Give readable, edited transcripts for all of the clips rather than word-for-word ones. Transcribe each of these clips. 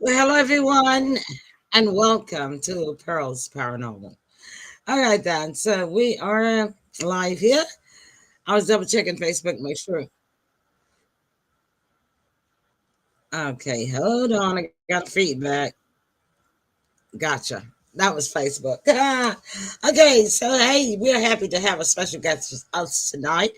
Well, hello everyone, and welcome to Pearl's Paranormal. All right, then. So we are live here. I was double checking Facebook, make sure. Okay, hold on. I got feedback. Gotcha. That was Facebook. Okay, so hey, we're happy to have a special guest with us tonight.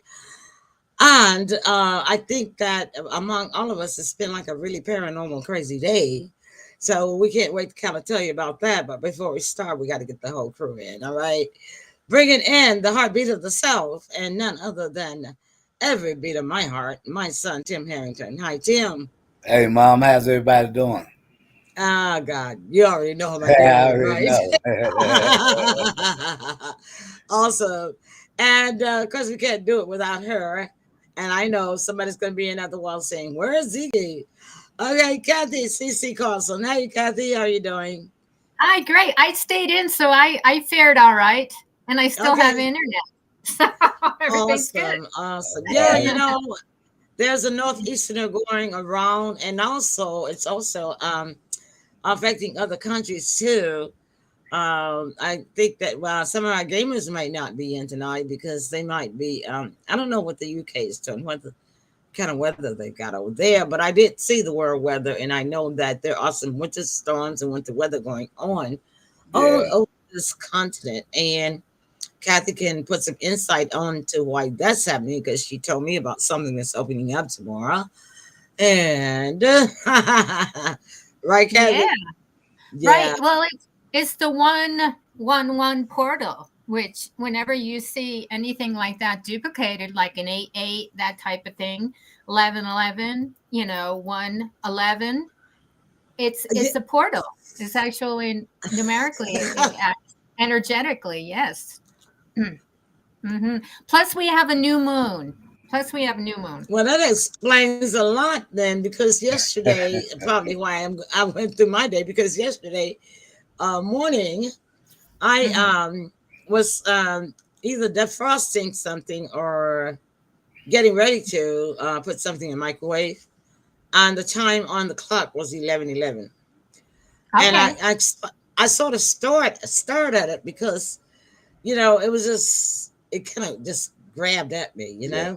And I think that among all of us, it's been like a really paranormal, crazy day. So we can't wait to kind of tell you about that. But before we start, we got to get the whole crew in. All right. Bringing in the heartbeat of the South and none other than every beat of my heart, my son, Tim Harrington. Hi, Tim. Hey, Mom, how's everybody doing? Ah, God, you already know how I'm I doing, already right? know. Awesome. And of course, we can't do it without her. And I know somebody's going to be in at the wall saying, "Where is Ziggy?" Okay, Kathy, CC Carlson. Hey, Kathy, how are you doing? Hi, great. I stayed in, so I fared all right, and I still have Okay, internet, so everything's good. awesome, awesome. All Yeah, right. there's a northeasterner going around, and also it's also affecting other countries too. I think that some of our gamers might not be in tonight because they might be. I don't know what the UK is doing, what the kind of weather they've got over there, but I did see the world weather, and I know that there are some winter storms and winter weather going on all Yeah. over this continent. And Kathy can put some insight on to why that's happening because she told me about something that's opening up tomorrow. And right, Yeah, Kathy? right. Yeah. Well, it's the 111 portal, which whenever you see anything like that duplicated, like an 88, that type of thing, 1111, 111, it's a portal. It's actually numerically, energetically, yes. Hmm. Plus, we have a new moon. Plus, we have a new moon. Well, that explains a lot then, because yesterday, probably why I went through my day, because yesterday morning, I Hmm. was either defrosting something or getting ready to put something in the microwave, and the time on the clock was 11:11, and Okay. I sort of stared at it because it was just it kind of just grabbed at me, Yeah.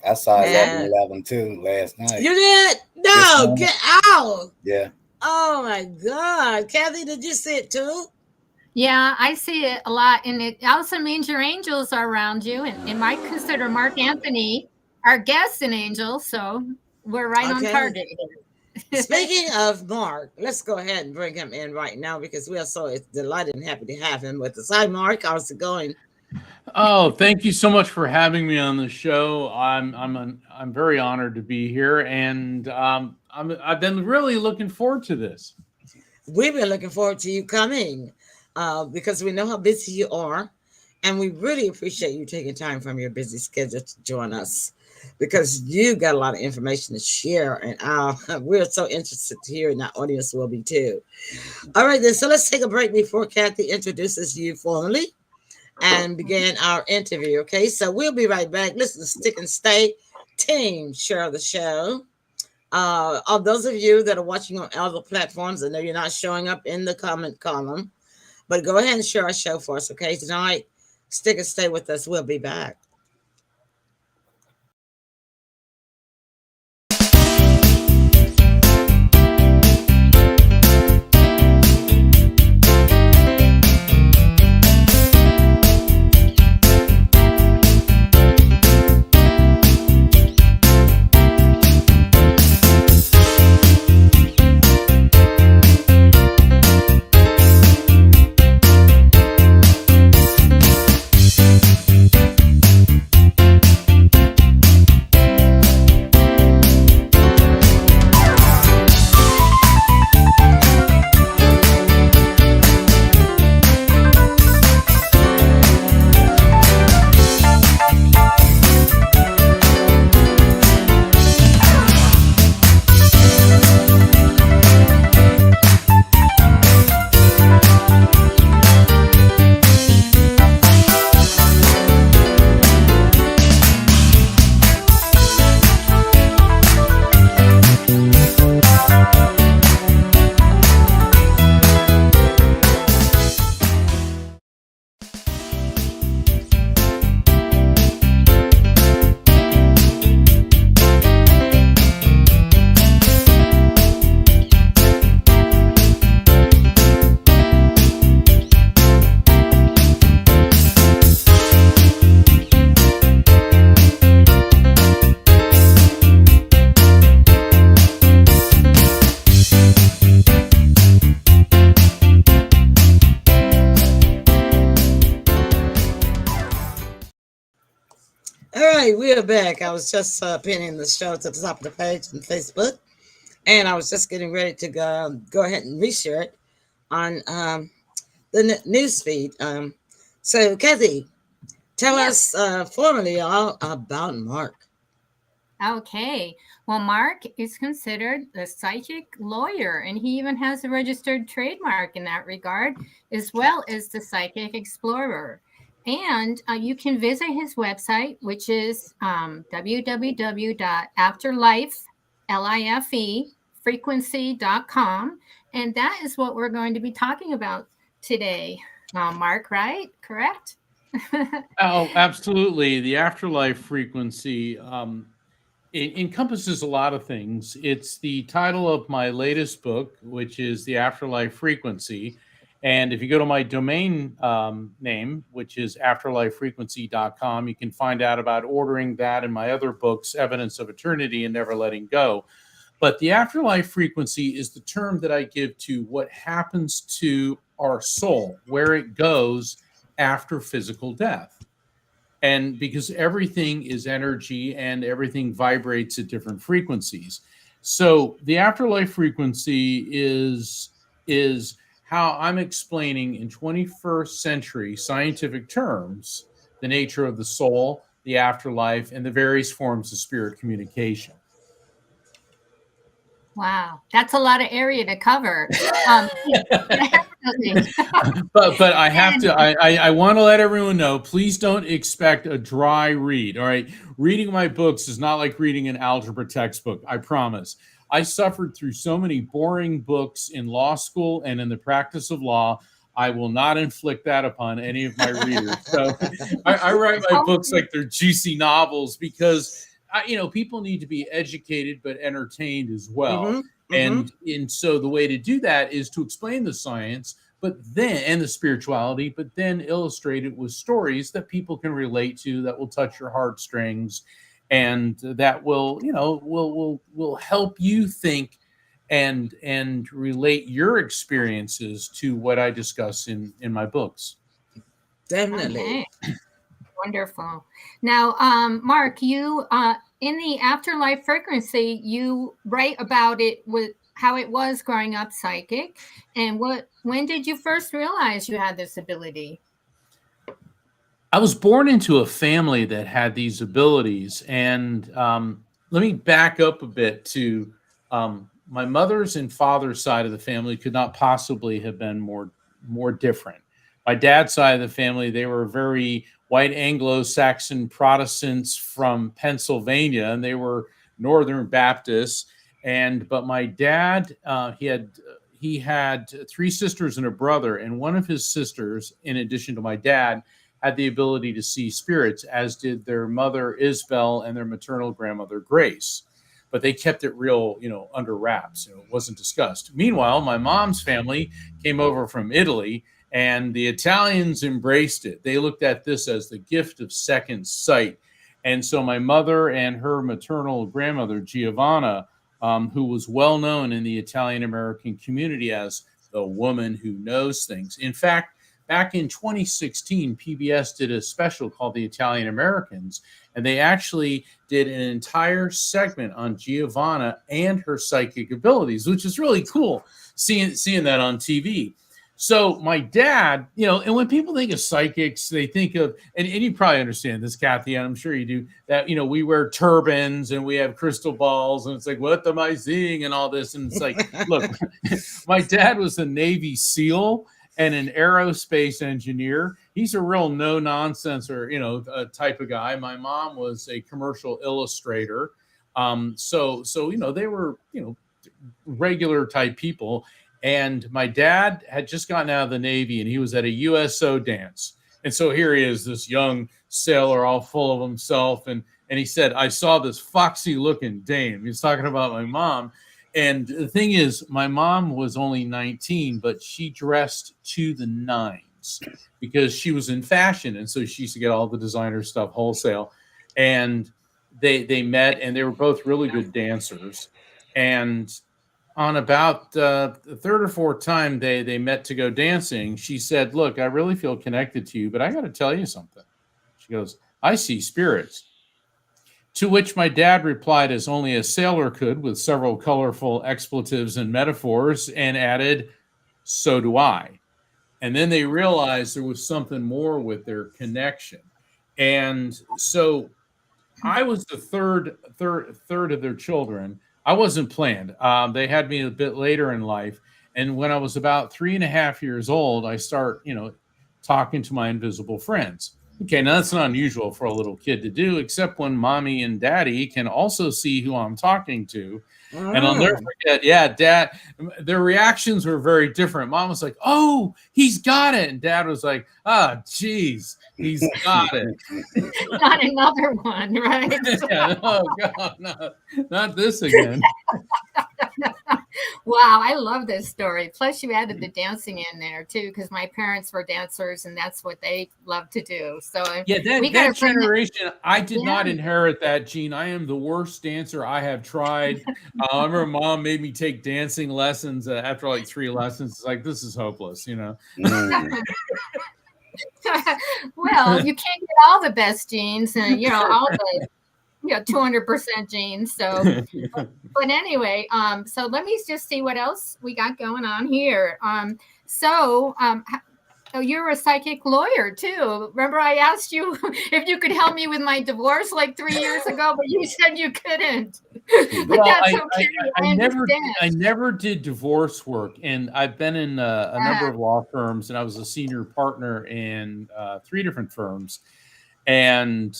I saw and 11:11 too last night. you did This no morning. get out. Yeah. Oh my God, Kathy, did you see it too? Yeah, I see it a lot, and it also means your angels are around you, and it might consider Mark Anthony our guest an angel, so we're right on Okay. target. Speaking of Mark, let's go ahead and bring him in right now because we are so delighted and happy to have him with us. Hi, Mark. How's it going? Oh, thank you so much for having me on the show. I'm very honored to be here, and I've been really looking forward to this. We've been looking forward to you coming because we know how busy you are. And we really appreciate you taking time from your busy schedule to join us because you got a lot of information to share. And we're so interested to hear, and our audience will be too. All right, then. So let's take a break before Kathy introduces you formally and begin our interview. Okay, so we'll be right back. Listen, stick and stay. Team, share the show. Of those of you that are watching on other platforms, I know you're not showing up in the comment column, but go ahead and share our show for us, okay? Tonight, stick and stay with us. We'll be back. right, we are back. I was just pinning the show to the top of the page on Facebook, and I was just getting ready to go ahead and reshare it on the news feed. So, Kathy, tell Yes. us formally all about Mark. Okay. Well, Mark is considered a psychic lawyer, and he even has a registered trademark in that regard, as well as the psychic explorer. And you can visit his website, which is www.afterlifefrequency.com. And that is what we're going to be talking about today. Mark, right? Correct? Oh, absolutely. The afterlife frequency it encompasses a lot of things. It's the title of my latest book, which is The Afterlife Frequency. And if you go to my domain name, which is afterlifefrequency.com, you can find out about ordering that and my other books, Evidence of Eternity and Never Letting Go. But the afterlife frequency is the term that I give to what happens to our soul, where it goes after physical death. And because everything is energy and everything vibrates at different frequencies. So the afterlife frequency is how I'm explaining in 21st century scientific terms the nature of the soul, the afterlife, and the various forms of spirit communication. Wow, that's a lot of area to cover. Definitely. but I have to I want to let everyone know, please don't expect a dry read. All right, reading my books is not like reading an algebra textbook, I promise. I suffered through so many boring books in law school and in the practice of law. I will not inflict that upon any of my readers. So I write my books like they're juicy novels because people need to be educated but entertained as well. And so the way to do that is to explain the science, but then and the spirituality, but then illustrate it with stories that people can relate to, that will touch your heartstrings, and that will will help you think and relate your experiences to what I discuss in my books. Definitely. Okay. Wonderful. Now, Mark, you in the afterlife frequency, you write about it with how it was growing up psychic, and when did you first realize you had this ability? I was born into a family that had these abilities, and let me back up a bit to my mother's and father's side of the family could not possibly have been more different. My dad's side of the family, they were very white Anglo-Saxon Protestants from Pennsylvania, and they were Northern Baptists. But my dad, he had three sisters and a brother, and one of his sisters, in addition to my dad, had the ability to see spirits, as did their mother Isabel and their maternal grandmother Grace. But they kept it real, under wraps. It wasn't discussed. Meanwhile, my mom's family came over from Italy, and the Italians embraced it. They looked at this as the gift of second sight. And so my mother and her maternal grandmother, Giovanna, who was well known in the Italian American community as the woman who knows things. In fact, back in 2016, PBS did a special called The Italian Americans, and they actually did an entire segment on Giovanna and her psychic abilities, which is really cool, seeing that on TV. So my dad, and when people think of psychics, they think of, and you probably understand this, Kathy, and I'm sure you do, that, we wear turbans and we have crystal balls, and it's like, what am I seeing and all this? And it's like, look, my dad was a Navy SEAL and an aerospace engineer. He's a real no nonsense or, type of guy. My mom was a commercial illustrator. So, they were, regular type people. And my dad had just gotten out of the Navy, and he was at a USO dance. And so here he is, this young sailor, all full of himself. And he said, I saw this foxy looking dame. He's talking about my mom. And the thing is, my mom was only 19, but she dressed to the nines because she was in fashion. And so she used to get all the designer stuff wholesale. And they met, and they were both really good dancers. And on about the third or fourth time they met to go dancing, she said, look, I really feel connected to you, but I got to tell you something. She goes, I see spirits. To which my dad replied as only a sailor could, with several colorful expletives and metaphors, and added, "So do I." And then they realized there was something more with their connection. And so I was the third of their children. I wasn't planned. They had me a bit later in life, and when I was about 3.5 years old, I start, talking to my invisible friends. Okay, now that's not unusual for a little kid to do, except when mommy and daddy can also see who I'm talking to. And I'll never Mm. forget, yeah, dad, their reactions were very different. Mom was like, "Oh, he's got it." And dad was like, "Ah, geez, he's got it." Not another one, right? Yeah, oh God, not this again. Wow, I love this story. Plus, you added the dancing in there too, because my parents were dancers, and that's what they love to do. So Yeah, we that got that to bring it. generation, I did not Yeah. inherit that gene. I am the worst dancer I have tried. I remember mom made me take dancing lessons after like 3 lessons. It's like, this is hopeless. Mm. Well, you can't get all the best genes, and all the 200% genes. So, but anyway, so let me just see what else we got going on here. Oh, you're a psychic lawyer too. Remember, I asked you if you could help me with my divorce like 3 years ago, but you said you couldn't. But Well, that's I, okay. I, I I never understand. I never did divorce work, and I've been in a number Uh, of law firms, and I was a senior partner in 3 different firms, and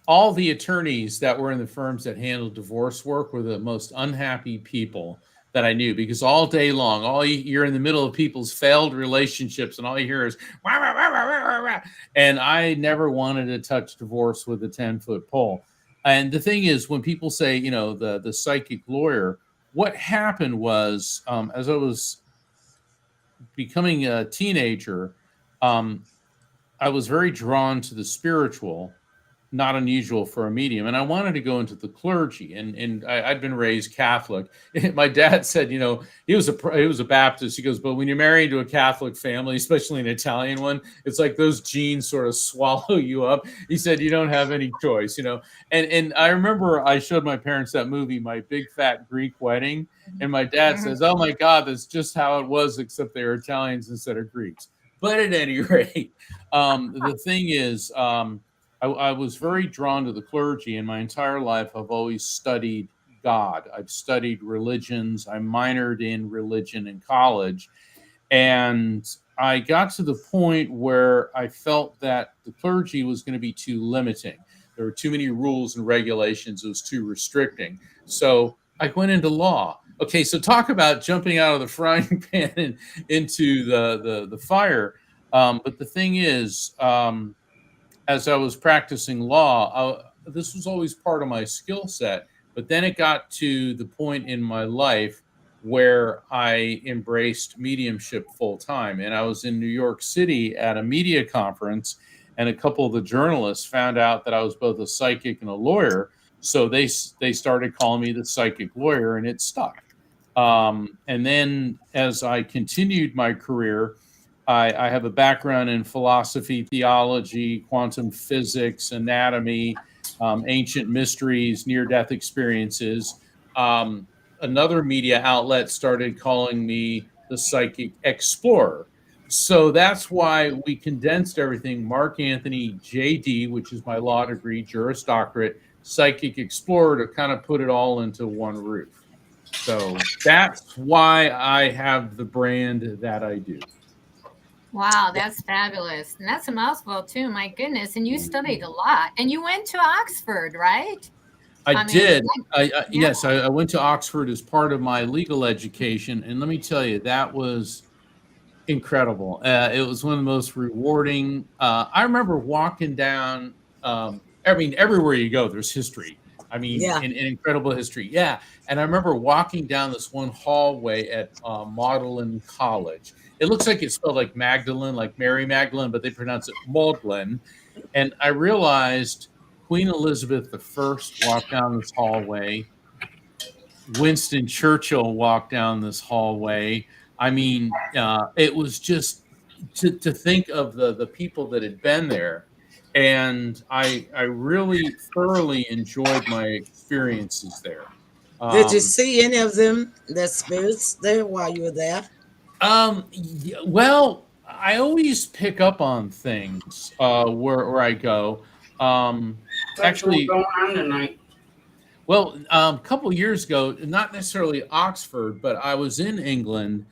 all the attorneys that were in the firms that handled divorce work were the most unhappy people that I knew, because all day long, you're in the middle of people's failed relationships, and all you hear is wah, wah, wah, wah, wah, wah. And I never wanted to touch divorce with a 10-foot pole. And the thing is, when people say, the psychic lawyer, what happened was, as I was becoming a teenager, um, I was very drawn to the spiritual, not unusual for a medium, and I wanted to go into the clergy. And I'd been raised Catholic. My dad said, he was a Baptist. He goes, but when you're married to a Catholic family, especially an Italian one, it's like those genes sort of swallow you up. He said you don't have any choice. And I remember I showed my parents that movie, My Big Fat Greek Wedding, and my dad mhm. says, "Oh my God, that's just how it was, except they were Italians instead of Greeks." But at any rate, the thing is, I was very drawn to the clergy, and my entire life I've always studied God. I've studied religions. I minored in religion in college, and I got to the point where I felt that the clergy was going to be too limiting. There were too many rules and regulations. It was too restricting. So I went into law. Okay, so talk about jumping out of the frying pan and into the fire. But the thing is, as I was practicing law, this was always part of my skill set. But then it got to the point in my life where I embraced mediumship full time. And I was in New York City at a media conference, and a couple of the journalists found out that I was both a psychic and a lawyer. So they started calling me the psychic lawyer, and it stuck. And then as I continued my career, I have a background in philosophy, theology, quantum physics, anatomy, ancient mysteries, near-death experiences. Another media outlet started calling me the psychic explorer. So that's why we condensed everything. Mark Anthony, JD, which is my law degree, Juris Doctorate, psychic explorer, to kind of put it all into one roof. So that's why I have the brand that I do. Wow, that's fabulous. And that's a mouthful too, my goodness. And you studied a lot. And you went to Oxford, right? I I mean, did. yeah. Yes, I went to Oxford as part of my legal education, and let me tell you, that was incredible. It was one of the most rewarding. I remember walking down. I mean, everywhere you go, there's history. I mean, Yeah. in incredible history. Yeah, and I remember walking down this one hallway at Magdalen College. It looks like it's spelled like Magdalene, like Mary Magdalene, but they pronounce it Magdalen. And I realized Queen Elizabeth I walked down this hallway. Winston Churchill walked down this hallway. I mean, it was just to think of the people that had been there. and I really thoroughly enjoyed my experiences there. Did you Um, see any of them, their spirits there while you were there? well, I always pick up on things where I go. Um, What's actually, going on tonight? well, a couple years ago, not necessarily Oxford, but I was in England,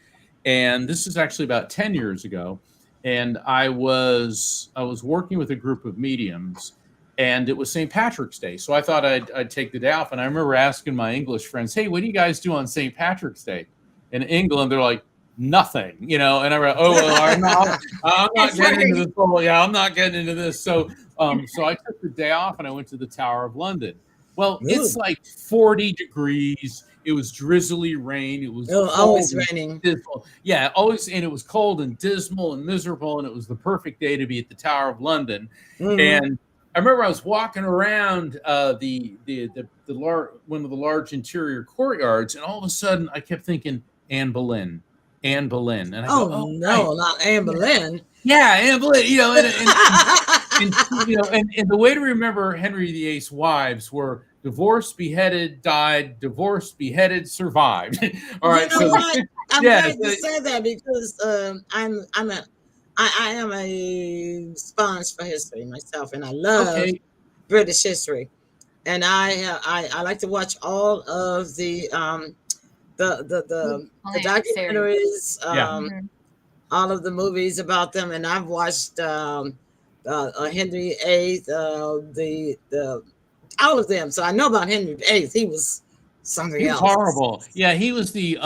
and this is actually about 10 years ago, and I was working with a group of mediums, and it was St. Patrick's Day, so I thought I'd take the day off, and I remember asking my English friends, "Hey, what do you guys do on St. Patrick's Day?" In England, they're like, "Nothing," and I went, "Oh, well, I'm not That's getting into funny. this. Oh, yeah, I'm not getting into this." So I took the day off, and I went to the Tower of London. Well, it's Ooh, like 40 degrees. It was drizzly rain. It was oh, cold always and raining. dismal. Yeah, always, and it was cold and dismal and miserable, and it was the perfect day to be at the Tower of London. Hmm. And I remember I was walking around one of the large interior courtyards, and all of a sudden I kept thinking Anne Boleyn, Anne Boleyn, and I go, Oh oh right, no, not Anne yeah, Boleyn. yeah, Anne Boleyn, and the way to remember Henry VIII's wives were divorced, beheaded, died, divorced, beheaded, survived. All You right, know so what? I'm yeah, glad you said that because I am a sponge for history myself, and I love okay, British history, and I like to watch all of the Blank series. documentaries, yeah, Mhm. all of the movies about them, and I've watched Henry VIII, the all of them, so I know about Henry VIII. He was he something was else. horrible. Yeah, he was the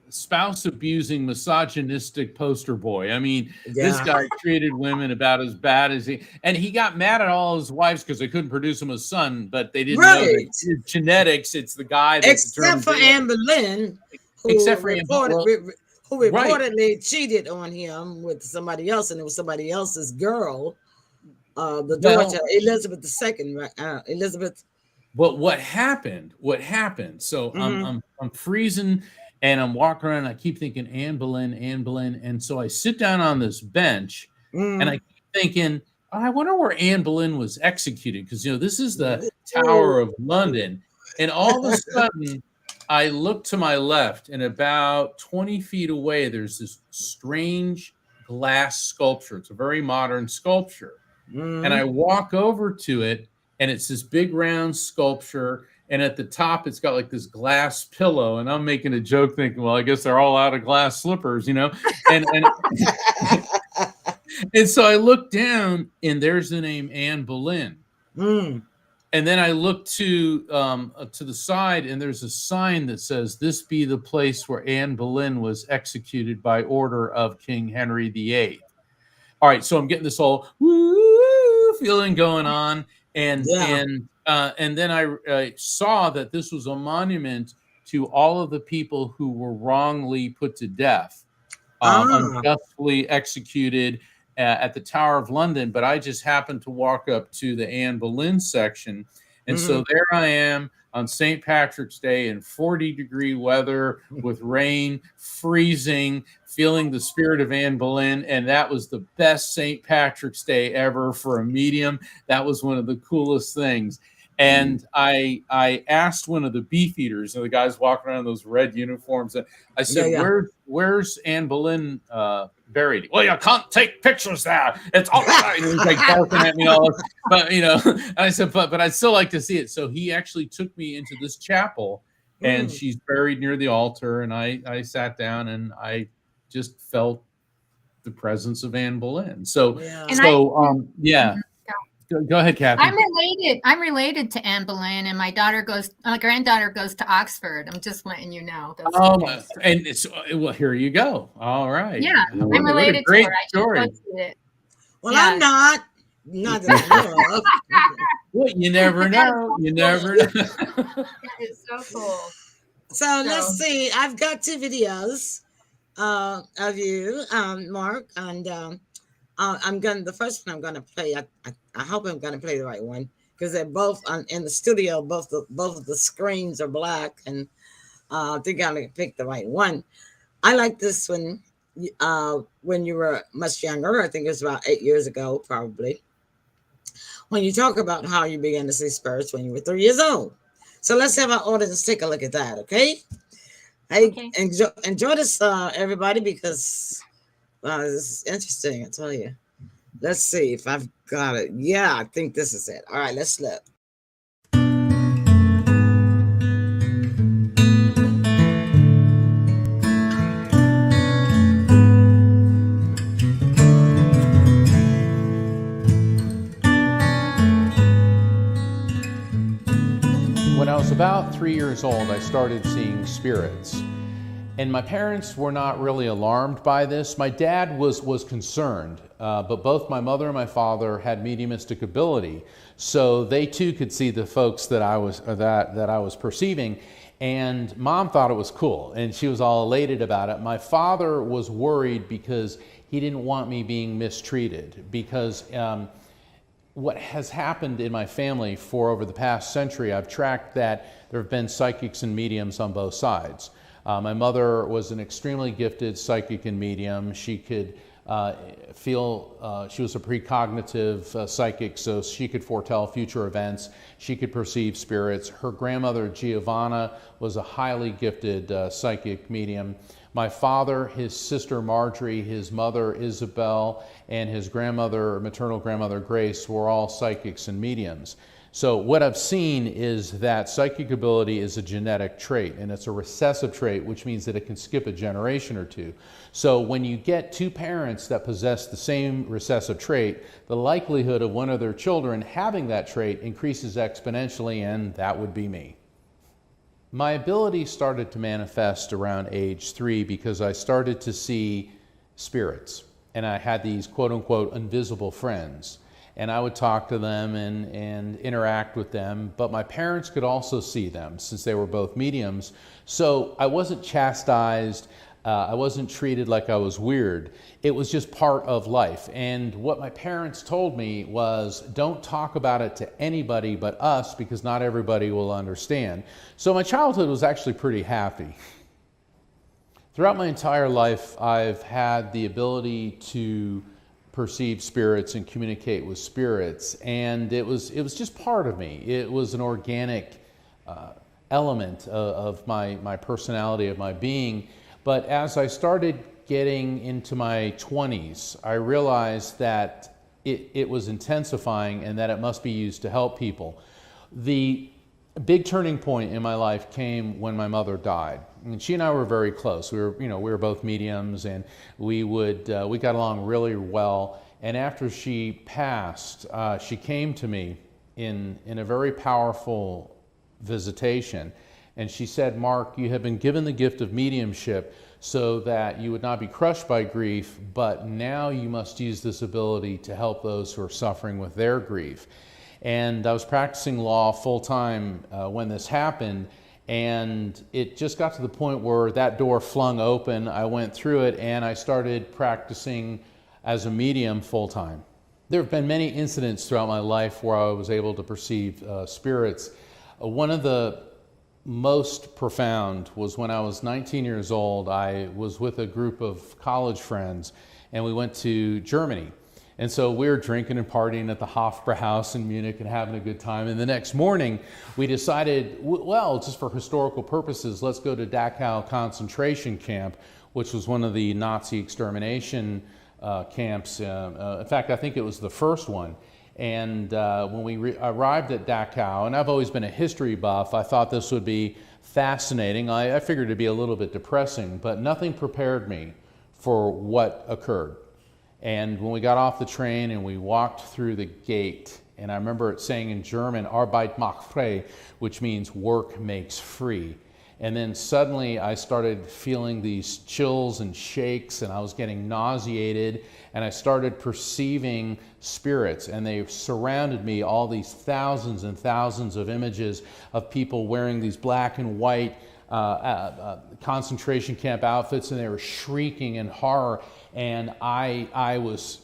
spouse abusing, misogynistic poster boy. I mean, this Yeah, guy treated women about as bad as and he got mad at all his wives because they couldn't produce him a son, but they didn't know that right. his genetics. It's the guy that Except determines for it. Anne Boleyn, Except who for him, well, who right. reportedly cheated on him with somebody else, and it was somebody else's girl, the daughter, Well, Elizabeth II, right? Elizabeth. but what happened? What happened? So Hmm. I'm freezing and I'm walking around. And I keep thinking Anne Boleyn, Anne Boleyn, and so I sit down on this bench and I Mm. keep thinking, oh, I wonder where Anne Boleyn was executed because this is the Ooh. Tower of London, and all of a sudden I look to my left and about 20 feet away there's this strange glass sculpture. It's a very modern sculpture, and I Mm. walk over to it, and it's this big round sculpture. And at the top, it's got like this glass pillow. And I'm making a joke, thinking, well, I guess they're all out of glass slippers. And and so I look down, and there's the name Anne Boleyn. Mm. And then I look to the side, and there's a sign that says, "This be the place where Anne Boleyn was executed by order of King Henry VIII." All right, so I'm getting this whole woo feeling going on, Yeah. and then I saw that this was a monument to all of the people who were wrongly put to death, Ah. unjustly executed at the Tower of London. But I just happened to walk up to the Anne Boleyn section, and Hmm. so there I am on St. Patrick's Day in 40-degree weather with rain, freezing, feeling the spirit of Anne Boleyn. And that was the best St. Patrick's Day ever for a medium. That was one of the coolest things. And I asked one of the beefeaters, the guys walking around in those red uniforms, and I Yeah, said, yeah. where's Anne Boleyn buried? Well, you can't take pictures there. It's all right. And he was like barking at me all, but and I said, but I'd still like to see it. So he actually took me into this chapel, and Mm. she's buried near the altar. And I sat down, and I just felt the presence of Anne Boleyn. So Yeah. And I yeah. Mhm. Go ahead, I'm Kathy. related. I'm related to Anne Boleyn, and my granddaughter goes to Oxford. I'm just letting you know those two things. And it's well, here you go. All right. Yeah, I'm What a related to great her. I just story. posted it. Well, I'm Yeah. not that I know of. Well, you never That's know. so You cool. never know. That is so cool. So let's So see. I've got two videos of you, Mark, and I'm gonna. The first one I'm gonna play. I hope I'm gonna play the right one because they're both in the studio. Both of the screens are black, and I think I gotta pick the right one. I like this one. When you were much younger, I think it was about 8 years ago, probably. when you talk about how you began to see spirits when you were 3 years old. So let's have our audience take a look at that, okay? Hey, Okay. enjoy this, everybody, because this is interesting, I tell you. Let's see if I've got it. Yeah, I think this is it. All right, let's look. When I was about 3 years old, I started seeing spirits. And my parents were not really alarmed by this. My dad was concerned, but both my mother and my father had mediumistic ability, so they too could see the folks that I was perceiving. And Mom thought it was cool, and she was all elated about it. My father was worried because he didn't want me being mistreated, because what has happened in my family for over the past century, I've tracked that there have been psychics and mediums on both sides. My mother was an extremely gifted psychic and medium. She could she was a precognitive psychic, so she could foretell future events. She could perceive spirits. Her grandmother, Giovanna, was a highly gifted psychic medium. My father, his sister Marjorie, his mother Isabel, and his maternal grandmother Grace were all psychics and mediums. So what I've seen is that psychic ability is a genetic trait, and it's a recessive trait, which means that it can skip a generation or two. So when you get two parents that possess the same recessive trait, the likelihood of one of their children having that trait increases exponentially, and that would be me. My ability started to manifest around age 3 because I started to see spirits, and I had these quote-unquote invisible friends. And I would talk to them and interact with them, but my parents could also see them since they were both mediums. So I wasn't chastised, I wasn't treated like I was weird. It was just part of life. And what my parents told me was, don't talk about it to anybody but us, because not everybody will understand. So my childhood was actually pretty happy. Throughout my entire life, I've had the ability to perceive spirits and communicate with spirits, and it was just part of me. It was an organic element of my personality, of my being. But as I started getting into my 20s, I realized that it was intensifying and that it must be used to help people. The big turning point in my life came when my mother died. And she and I were very close. We were both mediums, and we got along really well. And after she passed, she came to me in a very powerful visitation. And she said, "Mark, you have been given the gift of mediumship so that you would not be crushed by grief, but now you must use this ability to help those who are suffering with their grief." And I was practicing law full-time when this happened, and it just got to the point where that door flung open. I went through it, and I started practicing as a medium full-time. There have been many incidents throughout my life where I was able to perceive spirits. One of the most profound was when I was 19 years old. I was with a group of college friends, and we went to Germany. And so we were drinking and partying at the Hofbrauhaus in Munich and having a good time. And the next morning, we decided, well, just for historical purposes, let's go to Dachau concentration camp, which was one of the Nazi extermination camps. In fact, I think it was the first one. And when we arrived at Dachau, and I've always been a history buff, I thought this would be fascinating. I figured it'd be a little bit depressing, but nothing prepared me for what occurred. And when we got off the train and we walked through the gate, and I remember it saying in German, Arbeit macht frei, which means work makes free. And then suddenly I started feeling these chills and shakes, and I was getting nauseated, and I started perceiving spirits, and they surrounded me, all these thousands and thousands of images of people wearing these black and white concentration camp outfits, and they were shrieking in horror. And I was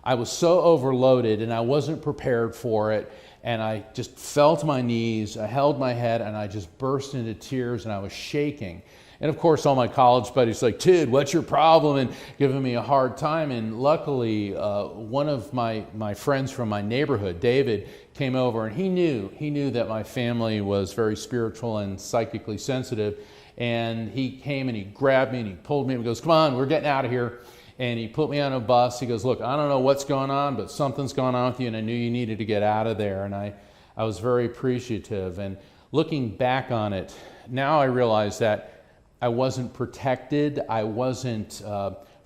I was so overloaded, and I wasn't prepared for it, and I just fell to my knees, I held my head, and I just burst into tears, and I was shaking. And of course, all my college buddies like, Tid, what's your problem? And giving me a hard time. And luckily, one of my friends from my neighborhood, David, came over, and he knew that my family was very spiritual and psychically sensitive. And he came and he grabbed me and he pulled me and he goes, come on, we're getting out of here. And he put me on a bus. He goes, look, I don't know what's going on, but something's going on with you, and I knew you needed to get out of there. And I was very appreciative. And looking back on it, now I realize that I wasn't protected, I wasn't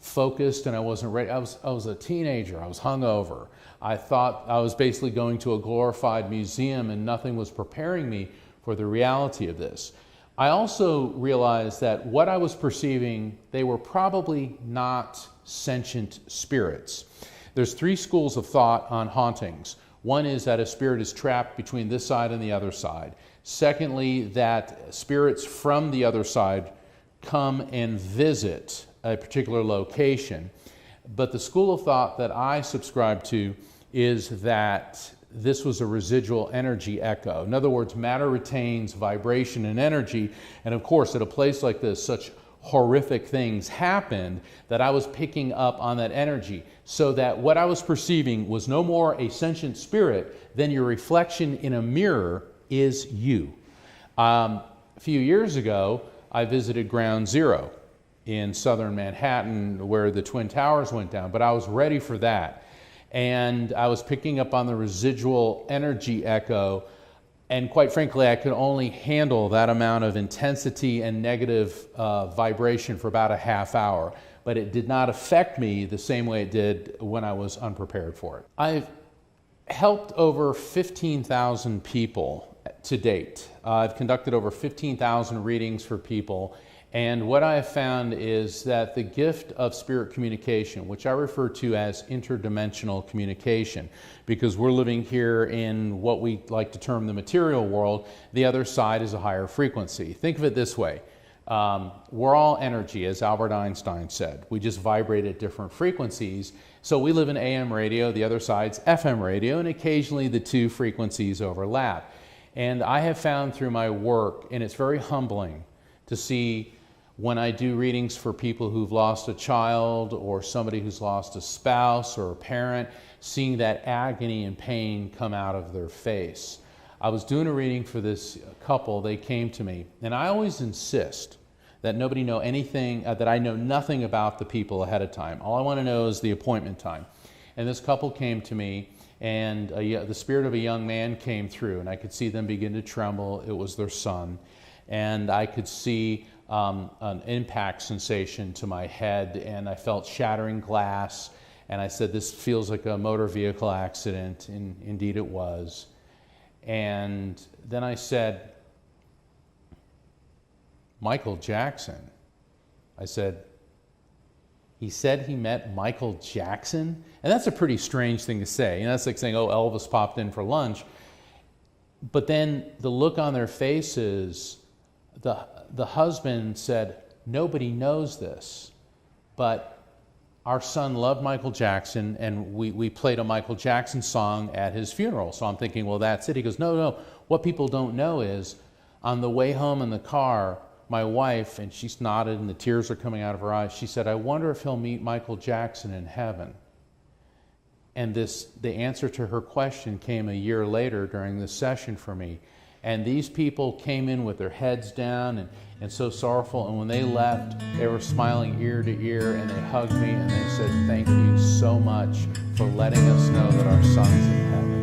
focused, and I wasn't ready. I was a teenager, I was hungover. I thought I was basically going to a glorified museum, and nothing was preparing me for the reality of this. I also realized that what I was perceiving, they were probably not sentient spirits. There's 3 schools of thought on hauntings. One is that a spirit is trapped between this side and the other side. Secondly, that spirits from the other side come and visit a particular location. But the school of thought that I subscribe to is that this was a residual energy echo. In other words, matter retains vibration and energy. And of course, at a place like this, such horrific things happened that I was picking up on that energy, so that what I was perceiving was no more a sentient spirit than your reflection in a mirror is you. A few years ago, I visited Ground Zero in southern Manhattan where the Twin Towers went down, but I was ready for that. And I was picking up on the residual energy echo, and quite frankly, I could only handle that amount of intensity and negative vibration for about a half hour, but it did not affect me the same way it did when I was unprepared for it. I've helped over 15,000 people to date. I've conducted over 15,000 readings for people. And what I have found is that the gift of spirit communication, which I refer to as interdimensional communication, because we're living here in what we like to term the material world, the other side is a higher frequency. Think of it this way. We're all energy, as Albert Einstein said. We just vibrate at different frequencies. So we live in AM radio, the other side's FM radio, and occasionally the 2 frequencies overlap. And I have found through my work, and it's very humbling to see when I do readings for people who've lost a child or somebody who's lost a spouse or a parent, seeing that agony and pain come out of their face. I was doing a reading for this couple. They came to me, and I always insist that nobody know anything, that I know nothing about the people ahead of time. All I want to know is the appointment time. And this couple came to me, and the spirit of a young man came through, and I could see them begin to tremble. It was their son. And I could see an impact sensation to my head, and I felt shattering glass, and I said, this feels like a motor vehicle accident, and indeed it was. And then I said, Michael Jackson. I said, he said he met Michael Jackson? And that's a pretty strange thing to say. You know, that's like saying, oh, Elvis popped in for lunch. But then the look on their faces, the husband said, nobody knows this, but our son loved Michael Jackson, and we played a Michael Jackson song at his funeral. So I'm thinking, well, that's it. He goes, no, what people don't know is on the way home in the car, my wife, and she's nodded and the tears are coming out of her eyes, she said, I wonder if he'll meet Michael Jackson in heaven. And the answer to her question came a year later during this session for me. And these people came in with their heads down and so sorrowful. And when they left, they were smiling ear to ear, and they hugged me and they said, thank you so much for letting us know that our son's in heaven.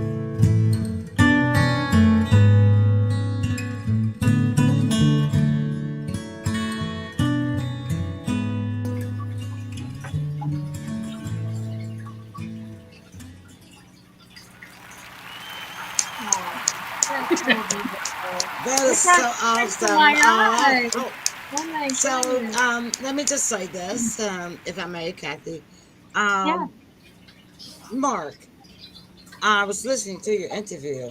That is so awesome. Let me just say this, if I may, Kathy. Mark, I was listening to your interview,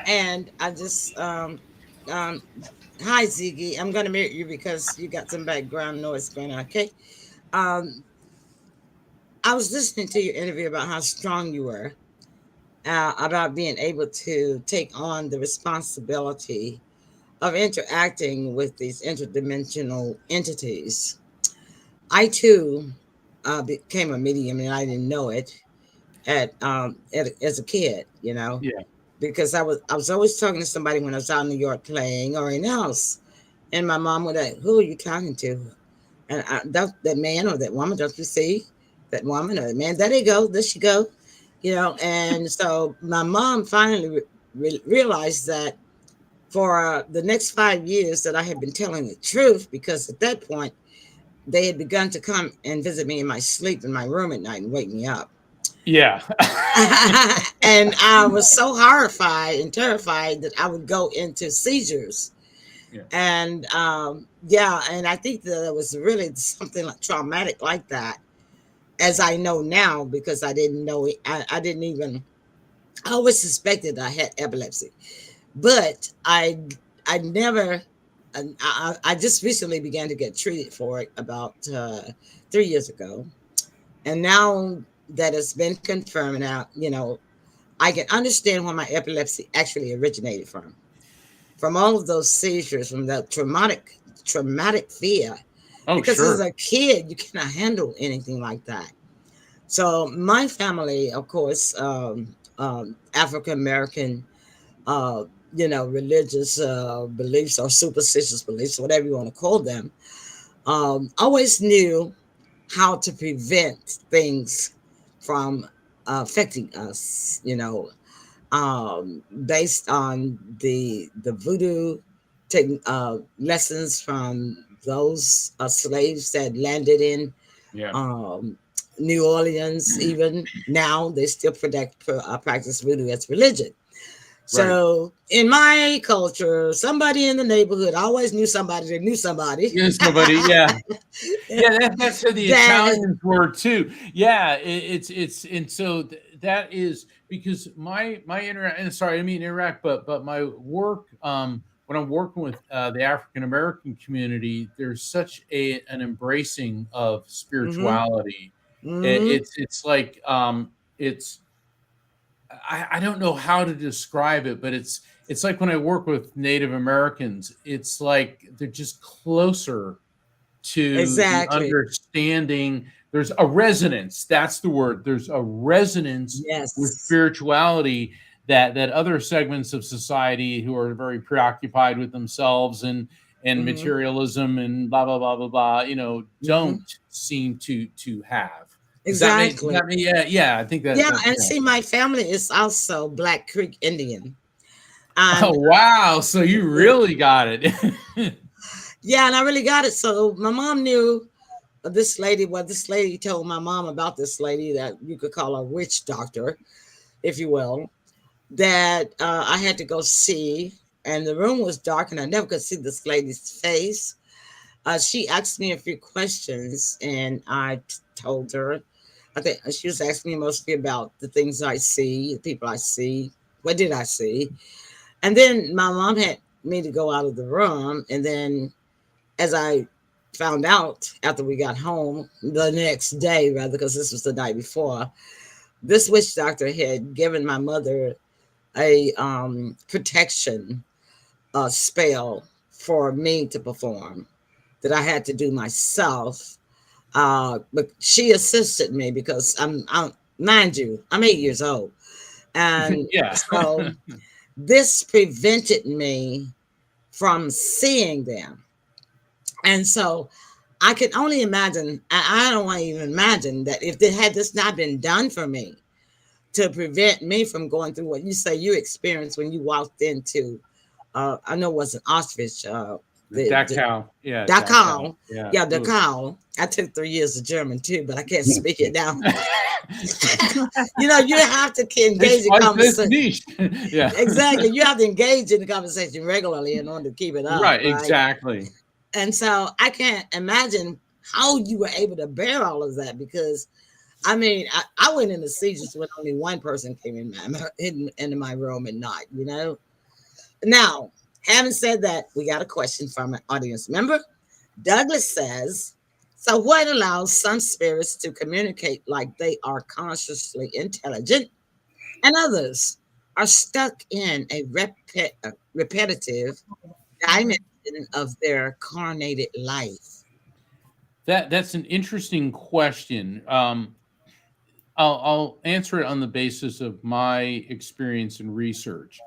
and I just, hi Ziggy, I'm going to mute you because you got some background noise going on, okay? I was listening to your interview about how strong you were, about being able to take on the responsibility of interacting with these interdimensional entities, I too became a medium, and I didn't know it as a kid, Yeah. because I was always talking to somebody when I was out in New York playing or in the house, and my mom would like, "Who are you talking to?" And that man or that woman, don't you see that woman or that man? There they go, there she go, And so my mom finally realized that for the next 5 years that I had been telling the truth, because at that point they had begun to come and visit me in my sleep in my room at night and wake me up. Yeah. And I was so horrified and terrified that I would go into seizures. Yeah. And yeah, and I think that it was really something like traumatic like that, as I know now, because I didn't know it. I didn't even, I always suspected I had epilepsy, but I never, I just recently began to get treated for it about 3 years ago. And now that it's been confirmed now, I can understand where my epilepsy actually originated from all of those seizures, from that traumatic fear. Oh, Because as sure. a kid, you cannot handle anything like that. So my family, of course, African American, uh, religious beliefs or superstitious beliefs, whatever you want to call them, always knew how to prevent things from affecting us. Based on the voodoo lessons from those slaves that landed in Yeah. um, New Orleans. Even now, they still practice voodoo as religion. Right. So in my culture, somebody in the neighborhood always knew somebody that knew somebody. Yes, nobody. Yeah. Yeah, that's how the That Italians were too. Yeah, it's and so that is because my interact and sorry, I mean interact, but my work when I'm working with the African American community, there's such an embracing of mm-hmm, spirituality. mm-hmm, It's like it's I don't know how to describe it, but it's like when I work with Native Americans, it's like they're just closer to the exactly. understanding. There's a resonance. That's the word. There's a resonance with Yes. spirituality that other segments of society who are very preoccupied with themselves and Mm-hmm, materialism and blah blah blah blah blah, mm-hmm, don't seem to have. Does exactly. that mean yeah, yeah, I think that Yeah, that and yeah. see, my family is also Black Creek Indian, Oh and wow, so you really got it. yeah, and I really got it. So my mom knew this lady. Well, this lady told my mom about this lady that you could call a witch doctor, if you will, that I had to go see. And the room was dark, and I never could see this lady's face. She asked me a few questions, and I told her. I think she was asking me mostly about the things I see, the people I see. What did I see? And then my mom had me to go out of the room. And then, as I found out after we got home the next day, rather, because this was the night before, this witch doctor had given my mother a protection spell for me to perform that I had to do myself. But she assisted me because mind you, I'm 8 years old. And Yeah. so this prevented me from seeing them. And so I can only imagine, I don't want to even imagine that if they had this not been done for me to prevent me from going through what you say you experienced when you walked into, I know it wasn't Auschwitz, the Dachau. Yeah, Dachau. Dachau. Yeah. Yeah, Ooh. Dachau. I took 3 years of German too, but I can't speak it now. You have to Ich engage in weiß es conversation. nicht. Yeah. Exactly. You have to engage in the conversation regularly in order to keep it up, Right, right? exactly. And so I can't imagine how you were able to bear all of that, because I mean, I went into seizures when only one person came into my room at night. Now, having said that, we got a question from an audience member. Douglas says, so what allows some spirits to communicate like they are consciously intelligent and others are stuck in a repetitive dimension of their carnated life? That's an interesting question. I'll answer it on the basis of my experience and research.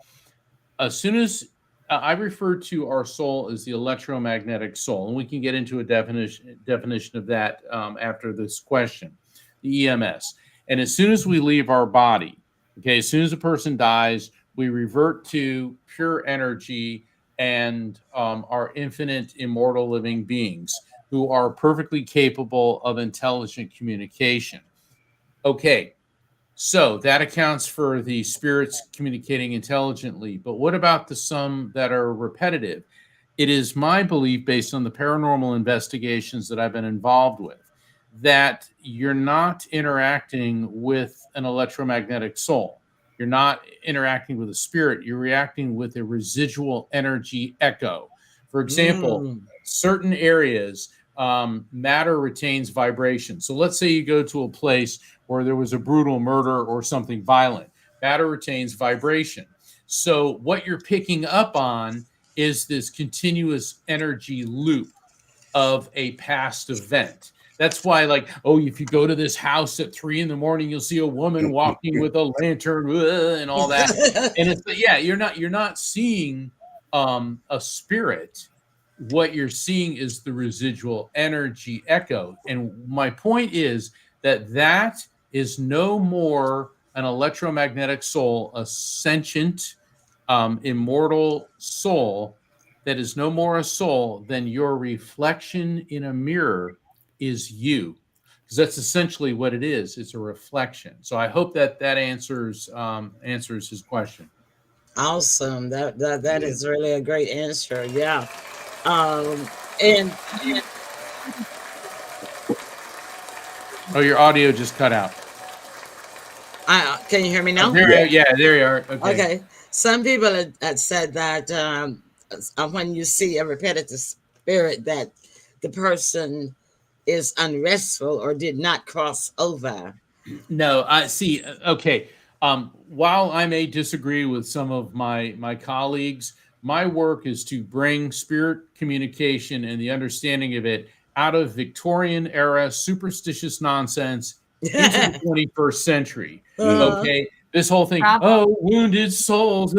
As soon as I refer to our soul as the electromagnetic soul, and we can get into a definition of that after this question, the EMS. And as soon as we leave our body, okay, as soon as a person dies, we revert to pure energy and are infinite, immortal living beings who are perfectly capable of intelligent communication. Okay, so that accounts for the spirits communicating intelligently. But what about the some that are repetitive? It is my belief, based on the paranormal investigations that I've been involved with, that you're not interacting with an electromagnetic soul. You're not interacting with a spirit. You're reacting with a residual energy echo. For example, Mm. certain areas, matter retains vibration. So let's say you go to a place where there was a brutal murder or something violent. Matter retains vibration. So what you're picking up on is this continuous energy loop of a past event. That's why, like, oh, if you go to this house at 3 a.m, you'll see a woman walking with a lantern and all that. And it's, yeah, you're not seeing a spirit. What you're seeing is the residual energy echo. And my point is that is no more an electromagnetic soul, a sentient, immortal soul that is no more a soul than your reflection in a mirror is you. Because that's essentially what it is. It's a reflection. So I hope that answers his question. Awesome. That Yeah. is really a great answer. Yeah. Um, and Oh, your audio just cut out. can you hear me now? There you are. Okay. Okay. Some people had said that when you see a repetitive spirit, that the person is unrestful or did not cross over. No, I see. Okay. While I may disagree with some of my colleagues, my work is to bring spirit communication and the understanding of it out of Victorian era superstitious nonsense into the 21st century. Uh, Okay. This whole thing, Bravo. oh, wounded souls,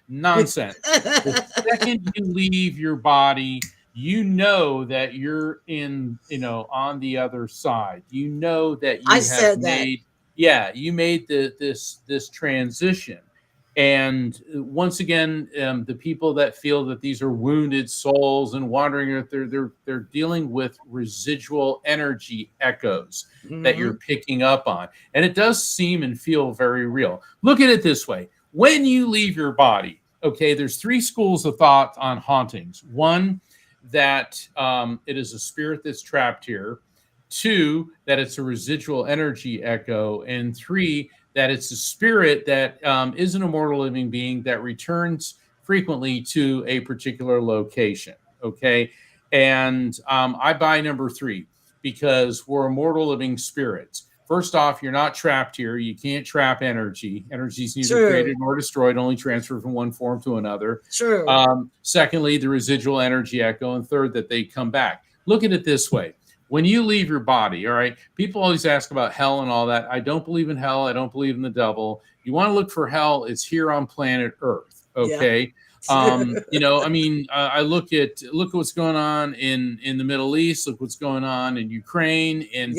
nonsense. The second you leave your body, you know that you're on the other side. You know that I you have said that. made, you made this transition. And once again, the people that feel that these are wounded souls and wandering, they're dealing with residual energy echoes that you're picking up on. And it does seem and feel very real. Look at it this way. When you leave your body, okay, there's 3 schools of thought on hauntings. One, that it is a spirit that's trapped here. 2, that it's a residual energy echo. And 3, that it's a spirit that is an immortal living being that returns frequently to a particular location. Okay. And I buy number 3 because we're immortal living spirits. First off, you're not trapped here. You can't trap energy. Energy is neither created nor destroyed, only transferred from one form to another. True. Secondly, the residual energy echo. And third, that they come back. Look at it this way. When you leave your body, all right, people always ask about hell and all that. I don't believe in hell. I don't believe in the devil. You want to look for hell, it's here on planet Earth. Okay. Yeah. I look at what's going on in the Middle East. Look what's going on in Ukraine and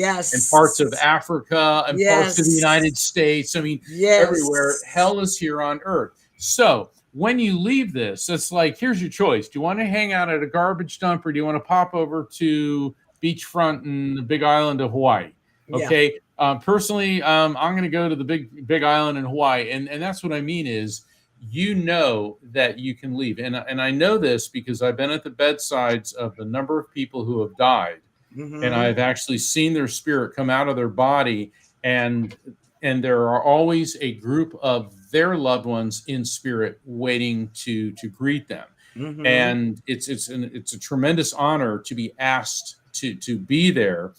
parts of Africa and parts of the United States. I mean, everywhere. Hell is here on Earth. So when you leave this, it's like, here's your choice. Do you want to hang out at a garbage dump, or do you want to pop over to beachfront in the Big Island of Hawaii? Okay. Personally, I'm going to go to the big island in Hawaii. And that's what I mean is, you know that you can leave. And I know this because I've been at the bedsides of a number of people who have died. And I've actually seen their spirit come out of their body, and there are always a group of their loved ones in spirit waiting to greet them. And it's a tremendous honor to be asked to be there.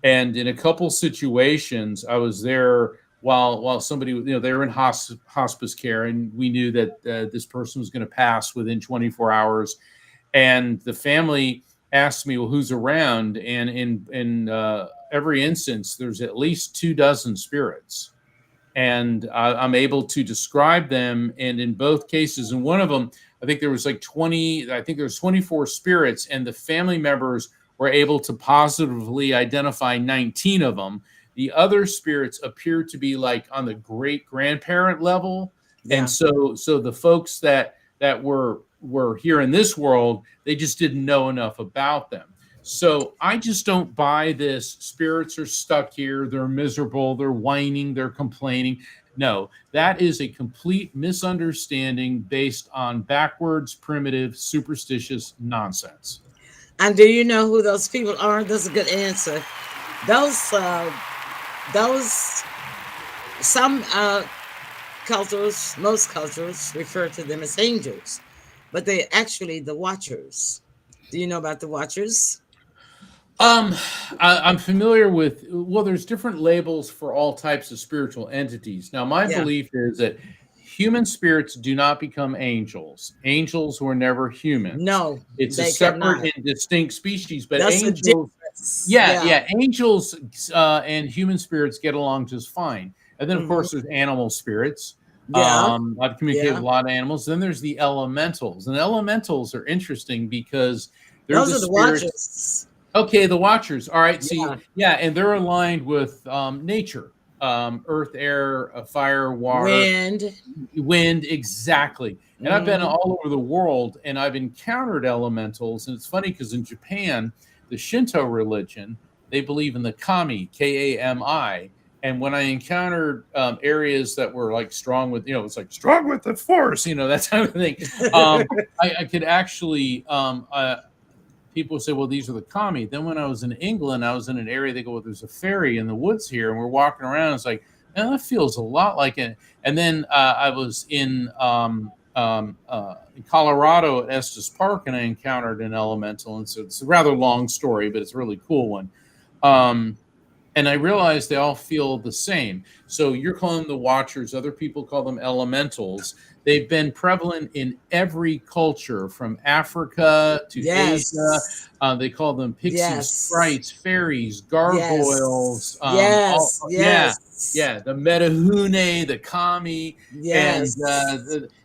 And in a couple situations, I was there while somebody, they were in hospice care, and we knew that this person was going to pass within 24 hours. And the family asked me, well, who's around? And in every instance, there's at least 24 spirits. And I'm able to describe them. And in both cases, in one of them, I think there was like 24 spirits, and the family members were able to positively identify 19 of them. The other spirits appear to be like on the great grandparent level. Yeah. And so the folks that were here in this world, they just didn't know enough about them. So I just don't buy this. Spirits are stuck here. They're miserable. They're whining. They're complaining. No, that is a complete misunderstanding based on backwards, primitive, superstitious nonsense. And do you know who those people are? That's a good answer. Some cultures, most cultures refer to them as angels, but they're actually the watchers. Do you know about the watchers? I'm familiar with, there's different labels for all types of spiritual entities. Now, my belief is that human spirits do not become angels. Angels were never human. No, it's a separate and distinct species. But that's angels, angels and human spirits get along just fine. And then, of course, there's animal spirits. I've communicated with a lot of animals. Then there's the elementals, and elementals are interesting because those are the watchers. Okay, the watchers. All right. See, and they're aligned with nature, earth, air, fire, water, wind. Exactly. And I've been all over the world, and I've encountered elementals. And it's funny because in Japan, the Shinto religion, they believe in the kami, Kami. And when I encountered areas that were like strong with, it's like strong with the force, that type of thing, I could actually. People say, well, these are the kami. Then when I was in England, I was in an area, they go, well, there's a ferry in the woods here. And we're walking around. It's like, that feels a lot like it. And then I was in Colorado at Estes Park, and I encountered an elemental. And so it's a rather long story, but it's a really cool one. And I realized they all feel the same. So you're calling them the watchers. Other people call them elementals. They've been prevalent in every culture, from Africa to Asia. They call them pixies, sprites, fairies, gargoyles. The metahune, the kami. And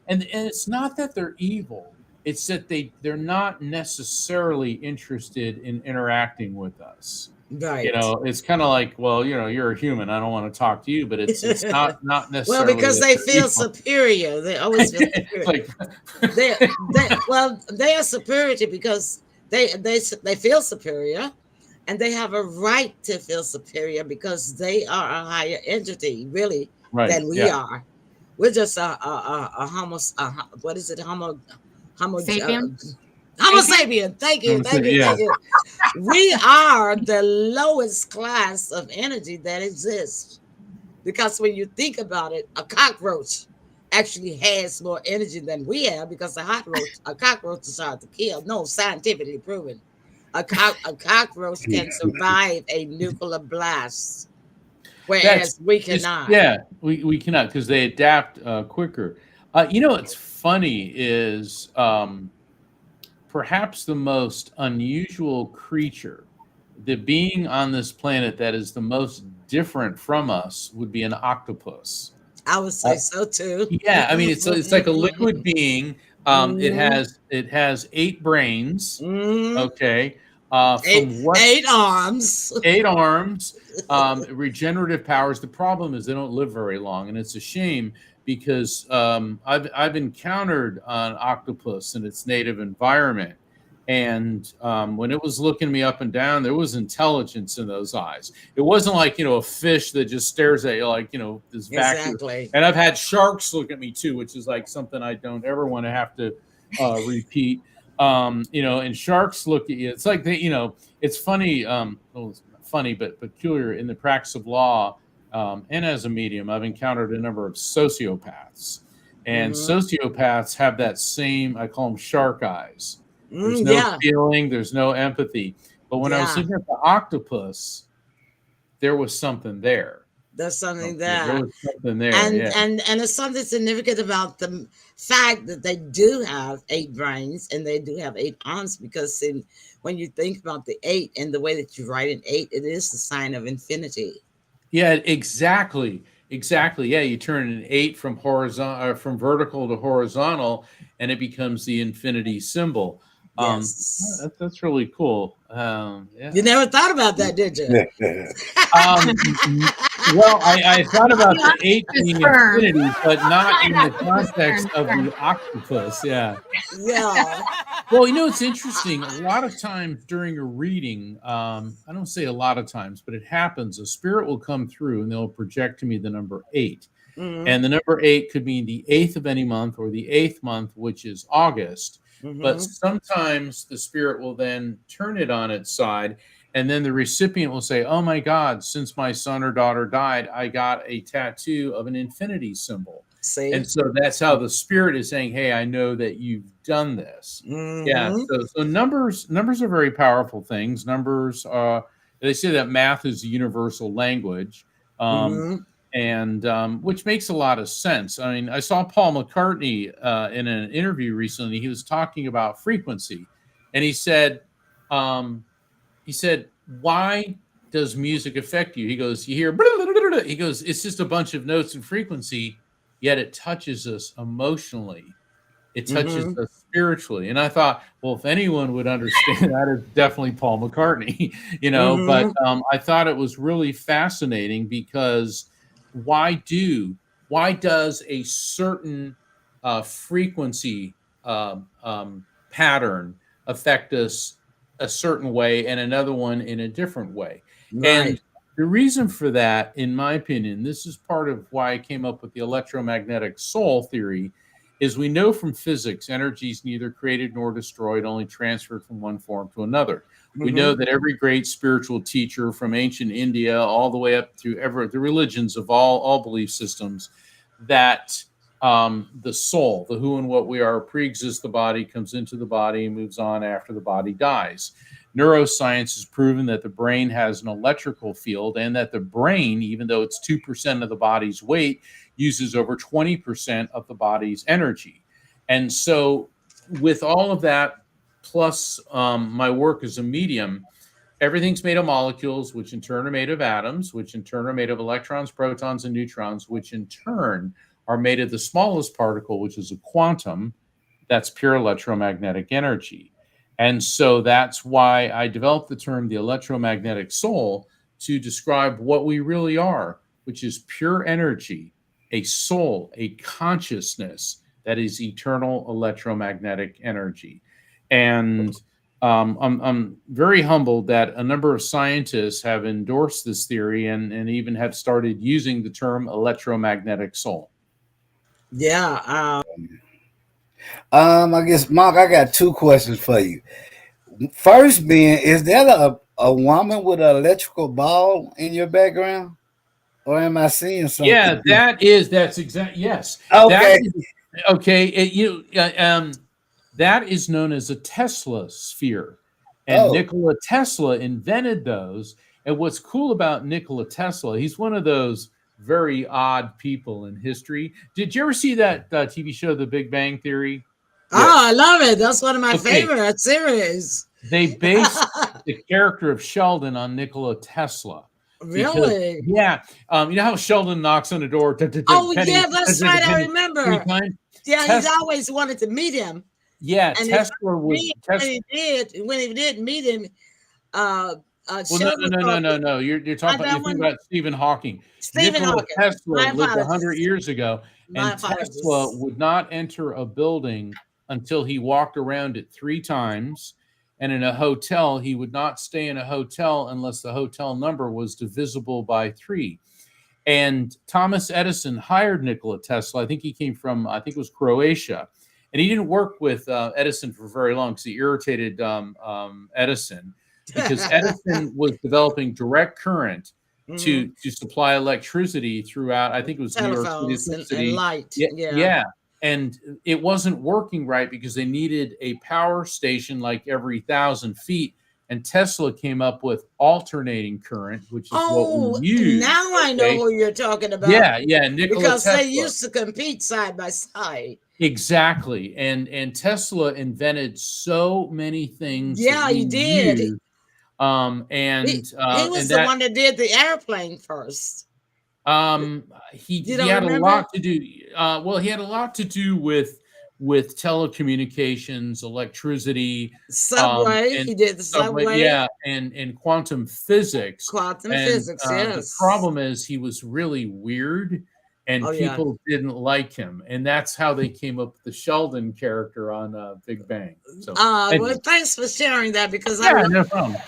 it's not that they're evil. It's that they're not necessarily interested in interacting with us. Right. It's kind of like, well, you're a human. I don't want to talk to you, but it's not necessarily. Well, because they feel superior. They always feel superior. They are superior because they feel superior, and they have a right to feel superior because they are a higher entity, really, than we are. We're just a homo. What is it? Homo sapien. Homo sapien. Thank you. We are the lowest class of energy that exists, because when you think about it, a cockroach actually has more energy than we have, because a cockroach is hard to kill. No, scientifically proven. A cockroach can survive a nuclear blast, whereas we cannot. We cannot, because they adapt quicker. What's funny is perhaps the most unusual creature, the being on this planet that is the most different from us, would be an octopus. I would say so too. I mean, it's like a liquid being. It has 8 brains. Okay. 8 arms. 8 arms. Regenerative powers. The problem is they don't live very long, and it's a shame, because I've encountered an octopus in its native environment, and when it was looking me up and down, there was intelligence in those eyes. It wasn't like a fish that just stares at you like this vacuum. Exactly. And I've had sharks look at me too, which is like something I don't ever want to have to repeat. And sharks look at you. It's like it's funny. It's not funny, but peculiar in the practice of law. And as a medium, I've encountered a number of sociopaths, and sociopaths have that same, I call them shark eyes. There's no feeling, there's no empathy. But when I was looking at the octopus, there was something there. There's something There there. was something there. And Yeah. and there's something significant about the fact that they do have 8 brains and they do have 8 arms, because when you think about the 8 and the way that you write an 8, it is the sign of infinity. Yeah, exactly. Exactly. Yeah, you turn an 8 from horizontal, from vertical to horizontal, and it becomes the infinity symbol. Yes. That's really cool. You Yeah. never thought about that, did you? Well, I thought about the 8 It's being firm. infinity, but not in the Octopus context turn, of turn. the octopus. Yeah. Yeah. Well, it's interesting. A lot of times during a reading, I don't say a lot of times, but it happens. A spirit will come through and they'll project to me the number 8. Mm-hmm. And the number 8 could mean the 8th of any month or the 8th month, which is August. But Mm-hmm. sometimes the spirit will then turn it on its side. And then the recipient will say, "Oh my God, since my son or daughter died, I got a tattoo of an infinity symbol." See? And so that's how the spirit is saying, "Hey, I know that you've done this." Yeah. Mm-hmm. So numbers are very powerful things. Numbers, they say that math is a universal language. Um, Mm-hmm. and which makes a lot of sense. I mean, I saw Paul McCartney in an interview recently. He was talking about frequency, and um, he said, "Why does music affect you?" He goes, "You hear," he goes, "It's just a bunch of notes and frequency, yet it touches us emotionally. It touches Mm-hmm. us spiritually." And I thought, well, if anyone would understand that, it's definitely Paul McCartney, But Mm-hmm. I thought it was really fascinating because why does a certain frequency pattern affect us a certain way and another one in a different way? Right. And the reason for that, in my opinion, this is part of why I came up with the electromagnetic soul theory, is we know from physics energy is neither created nor destroyed, only transferred from one form to another. We know Mm-hmm. that every great spiritual teacher from ancient India all the way up through the religions of all belief systems, that the soul, the who and what we are, pre-exists the body, comes into the body, and moves on after the body dies. Neuroscience has proven that the brain has an electrical field, and that the brain, even though it's 2% of the body's weight, uses over 20% of the body's energy. And so, with all of that, plus my work as a medium, everything's made of molecules, which in turn are made of atoms, which in turn are made of electrons, protons, and neutrons, which in turn are made of the smallest particle, which is a quantum. That's pure electromagnetic energy. And so that's why I developed the term the electromagnetic soul to describe what we really are, which is pure energy, a soul, a consciousness that is eternal electromagnetic energy. And I'm very humbled that a number of scientists have endorsed this theory and even have started using the term electromagnetic soul. Yeah. I guess, Mark, I got 2 questions for you. First being, is that a woman with an electrical ball in your background? Or am I seeing Yeah, something? that's exact. Yes, that Okay. is okay. That is known as a Tesla sphere, and Oh, Nikola Tesla invented those. And what's cool about Nikola Tesla, he's one of those very odd people in history. Did you ever see that TV show, The Big Bang Theory? Oh, yes. I love it. That's one of my Okay, favorite series. they based the character of Sheldon on Nikola Tesla because, Really? yeah, you know how Sheldon knocks on the door, Oh, penny, yeah, that's right. I penny, three remember. times. Yeah, he's Tesla, always wanted to meet him. yeah, And if Tesla would me Tesla. when he did meet him, uh, Well, no, Sheldon no, was no, no, called no, no. You're talking about, that you think one, about Stephen Hawking. Stephen Nikola Hawking. Tesla My lived 100 apologies. years ago, My and Tesla apologies. would not enter a building until he walked around it 3 times. And in a hotel, he would not stay in a hotel unless the hotel number was divisible by 3. And Thomas Edison hired Nikola Tesla. I think he came from, I think it was Croatia. And he didn't work with Edison for very long because he irritated Edison, because Edison was developing direct current Hmm. to supply electricity throughout, I think it was New York City, Telephones some and city. light. Yeah, Yeah. yeah. And it wasn't working right because they needed a power station like every 1,000 feet. and Tesla came up with alternating current, which is what we Oh, use. now I know Okay? who you're talking about. Yeah, Nikola Because they Tesla. used to compete side by side. Exactly. And Tesla invented so many things that Yeah, we he did. use. He was And the that one that did the airplane first. You he don't had a remember? lot to do. Well, he had a lot to do with telecommunications, electricity, Subway. and He did the subway, subway. yeah, and quantum physics. Quantum And physics, the yes. problem is he was really weird, and Oh, yeah. people didn't like him, and that's how they came up with the Sheldon character on Big Bang. So, Well, anyway, thanks for sharing that because I yeah, love no problem.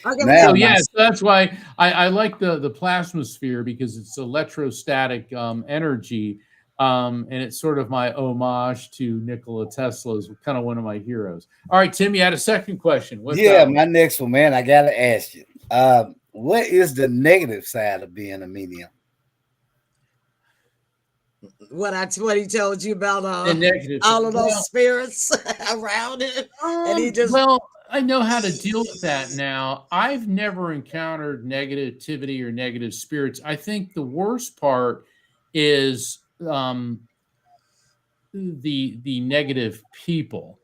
okay, we Now, So have my yeah, so that's why I like the plasma sphere, because it's electrostatic energy, and it's sort of my homage to Nikola Tesla, is kind of one of my heroes. All right, Tim, you had a second question. What's yeah, that one? my next one, man. I gotta ask you. What is the negative side of being a medium? what he told you about The negative side. all of those spirits around it, and he just Well, I know how to deal with that now. I've never encountered negativity or negative spirits. I think the worst part is the negative people.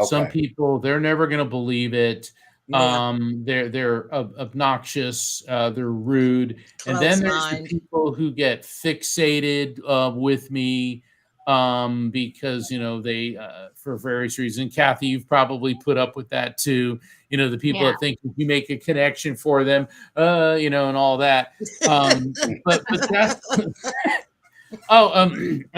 Some Okay. people, they're never going to believe it. yeah, They're obnoxious, they're rude, and close then there's the mind. people who get fixated with me, because they for various reasons. Kathy, you've probably put up with that too. The people Yeah. that think if you make a connection for them, and all that. But that's I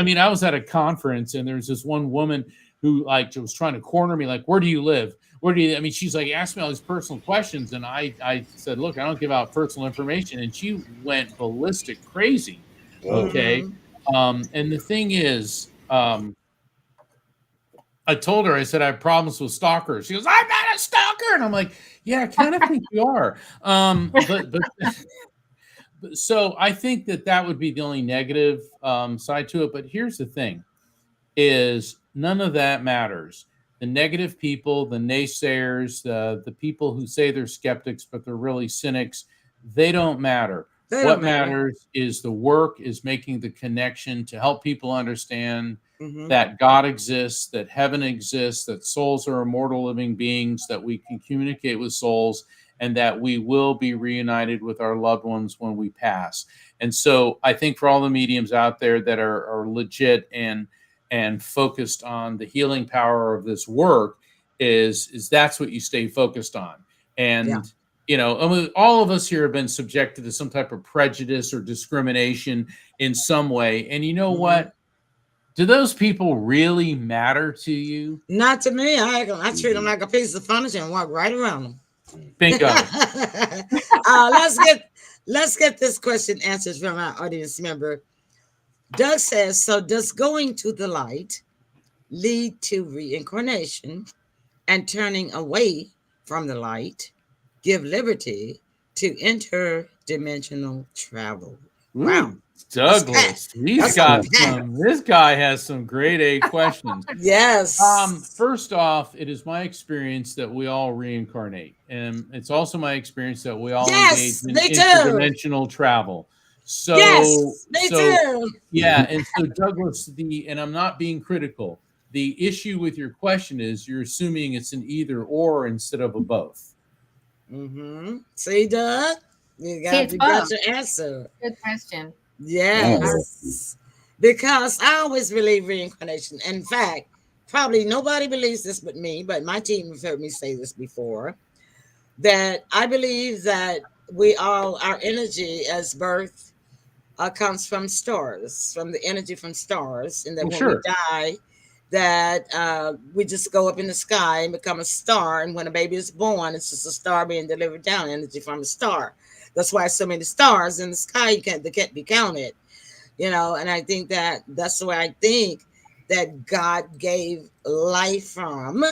mean, I was at a conference and there's this one woman who was trying to corner me, like, where do you live? Where do you, I mean, she's like, asked me all these personal questions. And I said, look, I don't give out personal information. And she went ballistic crazy. Whoa. Okay. Mhm. And the thing is, I told her, I said, I have problems with stalkers. She goes, I'm not a stalker. And I'm like, yeah, I kind of think you are. But so I think that would be the only negative side to it. But here's the thing is none of that matters. The negative people, the naysayers, the people who say they're skeptics, but they're really cynics, they don't matter. They What don't matter. matters is the work, is making the connection to help people understand Mhm. that God exists, that heaven exists, that souls are immortal living beings, that we can communicate with souls, and that we will be reunited with our loved ones when we pass. And so I think for all the mediums out there that are legit and focused on the healing power of this work, is that's what you stay focused on. Yeah. And I mean, all of us here have been subjected to some type of prejudice or discrimination in some way. And you know Mhm. what? Do those people really matter to you? Not to me. I treat them like a piece of furniture and walk right around them. Bingo. Let's get this question answered from our audience member. Doug says, so does going to the light lead to reincarnation, and turning away from the light give liberty to interdimensional travel? Wow. Ooh, Douglas. That's a This guy has some grade A questions. yes. First off, it is my experience that we all reincarnate. And it's also my experience that we all Yes, engage in me too. interdimensional travel. So, Yes, me too. yeah. And so Douglas, and I'm not being critical. The issue with your question is you're assuming it's an either or instead of a both. Mm-hmm. See, Doug? You got your answer. Good question. Yes. Because I always believe reincarnation. In fact, probably nobody believes this but me, but my team have heard me say this before, that I believe that our energy as birth comes from stars, from the energy from stars, and that when we die, that we just go up in the sky and become a star. And when a baby is born, it's just a star being delivered down, energy from a star. That's why so many stars in the sky they can't be counted, And I think that's where I think that God gave life from,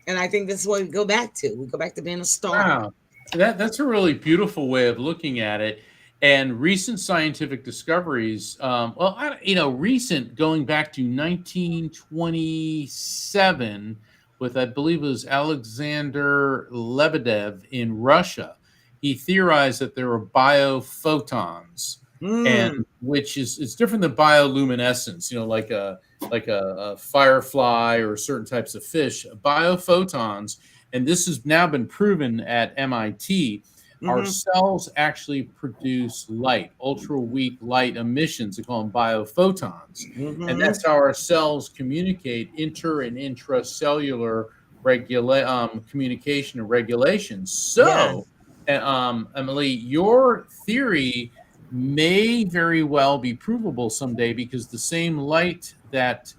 and I think that's what we go back to. We go back to being a star. Wow, that's a really beautiful way of looking at it. And recent scientific discoveries, recent going back to 1927, with, I believe it was Alexander Lebedev in Russia. He theorized that there were biophotons, and Mm, which is different than bioluminescence, like a firefly or certain types of fish. Biophotons, and this has now been proven at MIT. Our mm-hmm, cells actually produce light, ultra weak light emissions. They call them biophotons. And mm-hmm. that's how our cells communicate inter and intracellular communication and regulation. Yeah. So, Emily, your theory may very well be provable someday because the same light that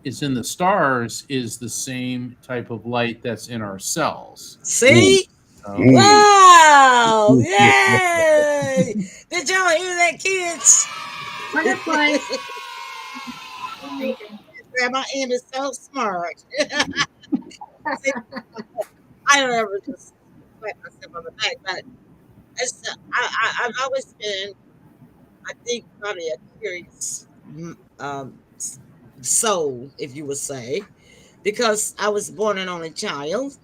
is in the stars is the same type of light that's in our cells. Mm, See? So, mm. Wow! Yay! Did y'all hear that, kids? Wonderful. Grandma Ann is so smart. See, I don't ever just pat myself on the back, but I've always been, I think, probably a curious soul, if you would say, because I was born an only child,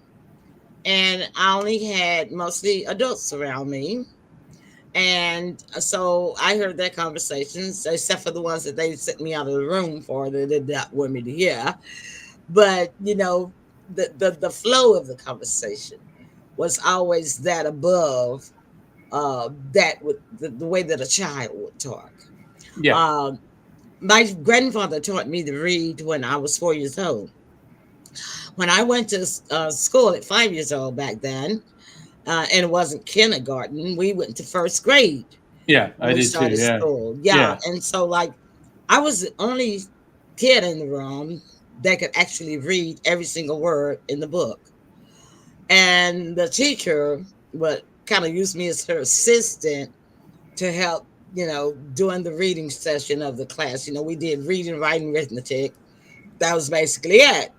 and I only had mostly adults around me. And so I heard their conversations, except for the ones that they sent me out of the room for that they did not want me to hear. But the flow of the conversation was always that above that with the way that a child would talk. yeah, Um, my grandfather taught me to read when I was 4 years old. When I went to school at 5 years old back then, and it wasn't kindergarten, we went to first grade yeah, I when we did too. started Yeah, school. Yeah, yeah, and so like I was the only kid in the room that could actually read every single word in the book. And the teacher would kind of use me as her assistant to help, during the reading session of the class. We did reading, writing, arithmetic. That was basically it.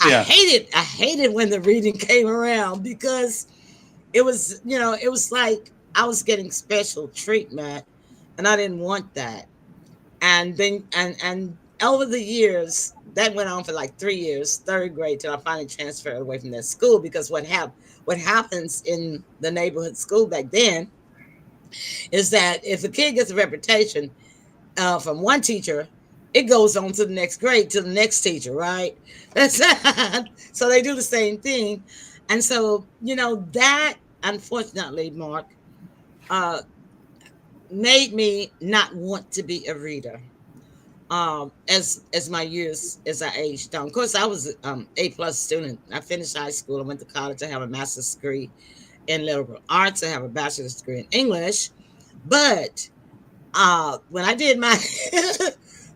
yeah, I hated when the reading came around because it was like I was getting special treatment, and I didn't want that. And then and over the years, that went on for like 3 years, third grade, till I finally transferred away from that school. Because what happens in the neighborhood school back then is that if a kid gets a reputation from one teacher, it goes on to the next grade, to the next teacher, right? That's so they do the same thing. And so, that, unfortunately, Mark, uh, made me not want to be a reader. As my years, as I aged on. Of course, I was A+ student. I finished high school. I went to college. I have a master's degree in liberal arts. I have a bachelor's degree in English. But when I did my,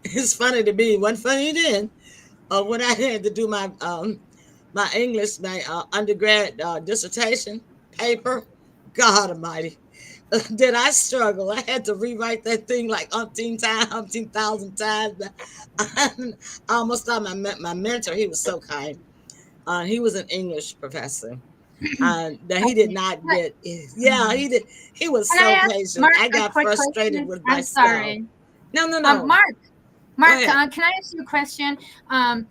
it's funny to me. Wasn't funny then. When I had to do my English, my undergrad dissertation paper, God Almighty, did I struggle? I had to rewrite that thing like umpteen times, umpteen thousand times. I almost thought my mentor. He was so kind. He was an English professor. That he did Okay. not But, get. Yeah, he did. He was can I so ask patient. Mark I a got quick frustrated question? with I'm myself. sorry. No, no, no. Mark, Go Mark, ahead. can I ask you a question?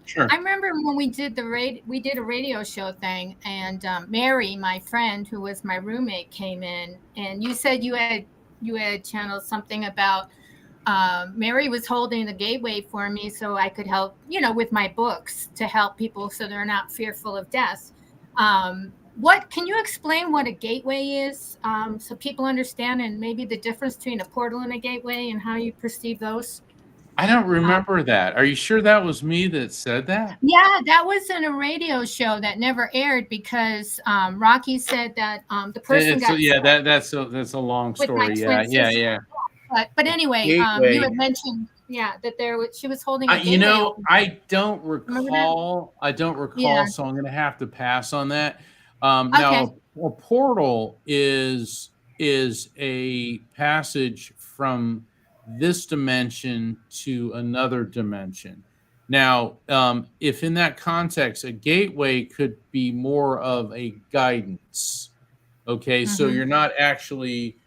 sure. I remember when we did a radio show thing, and Mary, my friend, who was my roommate, came in, and you said you had channeled something about Mary was holding the gateway for me so I could help, with my books to help people so they're not fearful of death. What can you explain what a gateway is, so people understand, and maybe the difference between a portal and a gateway and how you perceive those? I don't Uh, remember that. Are you sure that was me that said that? yeah, that was in a radio show that never aired because Rocky said that the person It's got sick yeah, that's a long with my story. Yeah, twin yeah, sister. yeah. But anyway, you Gateway. had mentioned, yeah, that she was holding a gateway open. I don't Remember that? recall. I don't Yeah. recall, so I'm going to have to pass on that. Okay. Now, a portal is a passage from this dimension to another dimension. Now, if in that context, a gateway could be more of a guidance. Okay, so Hmm. you're not actually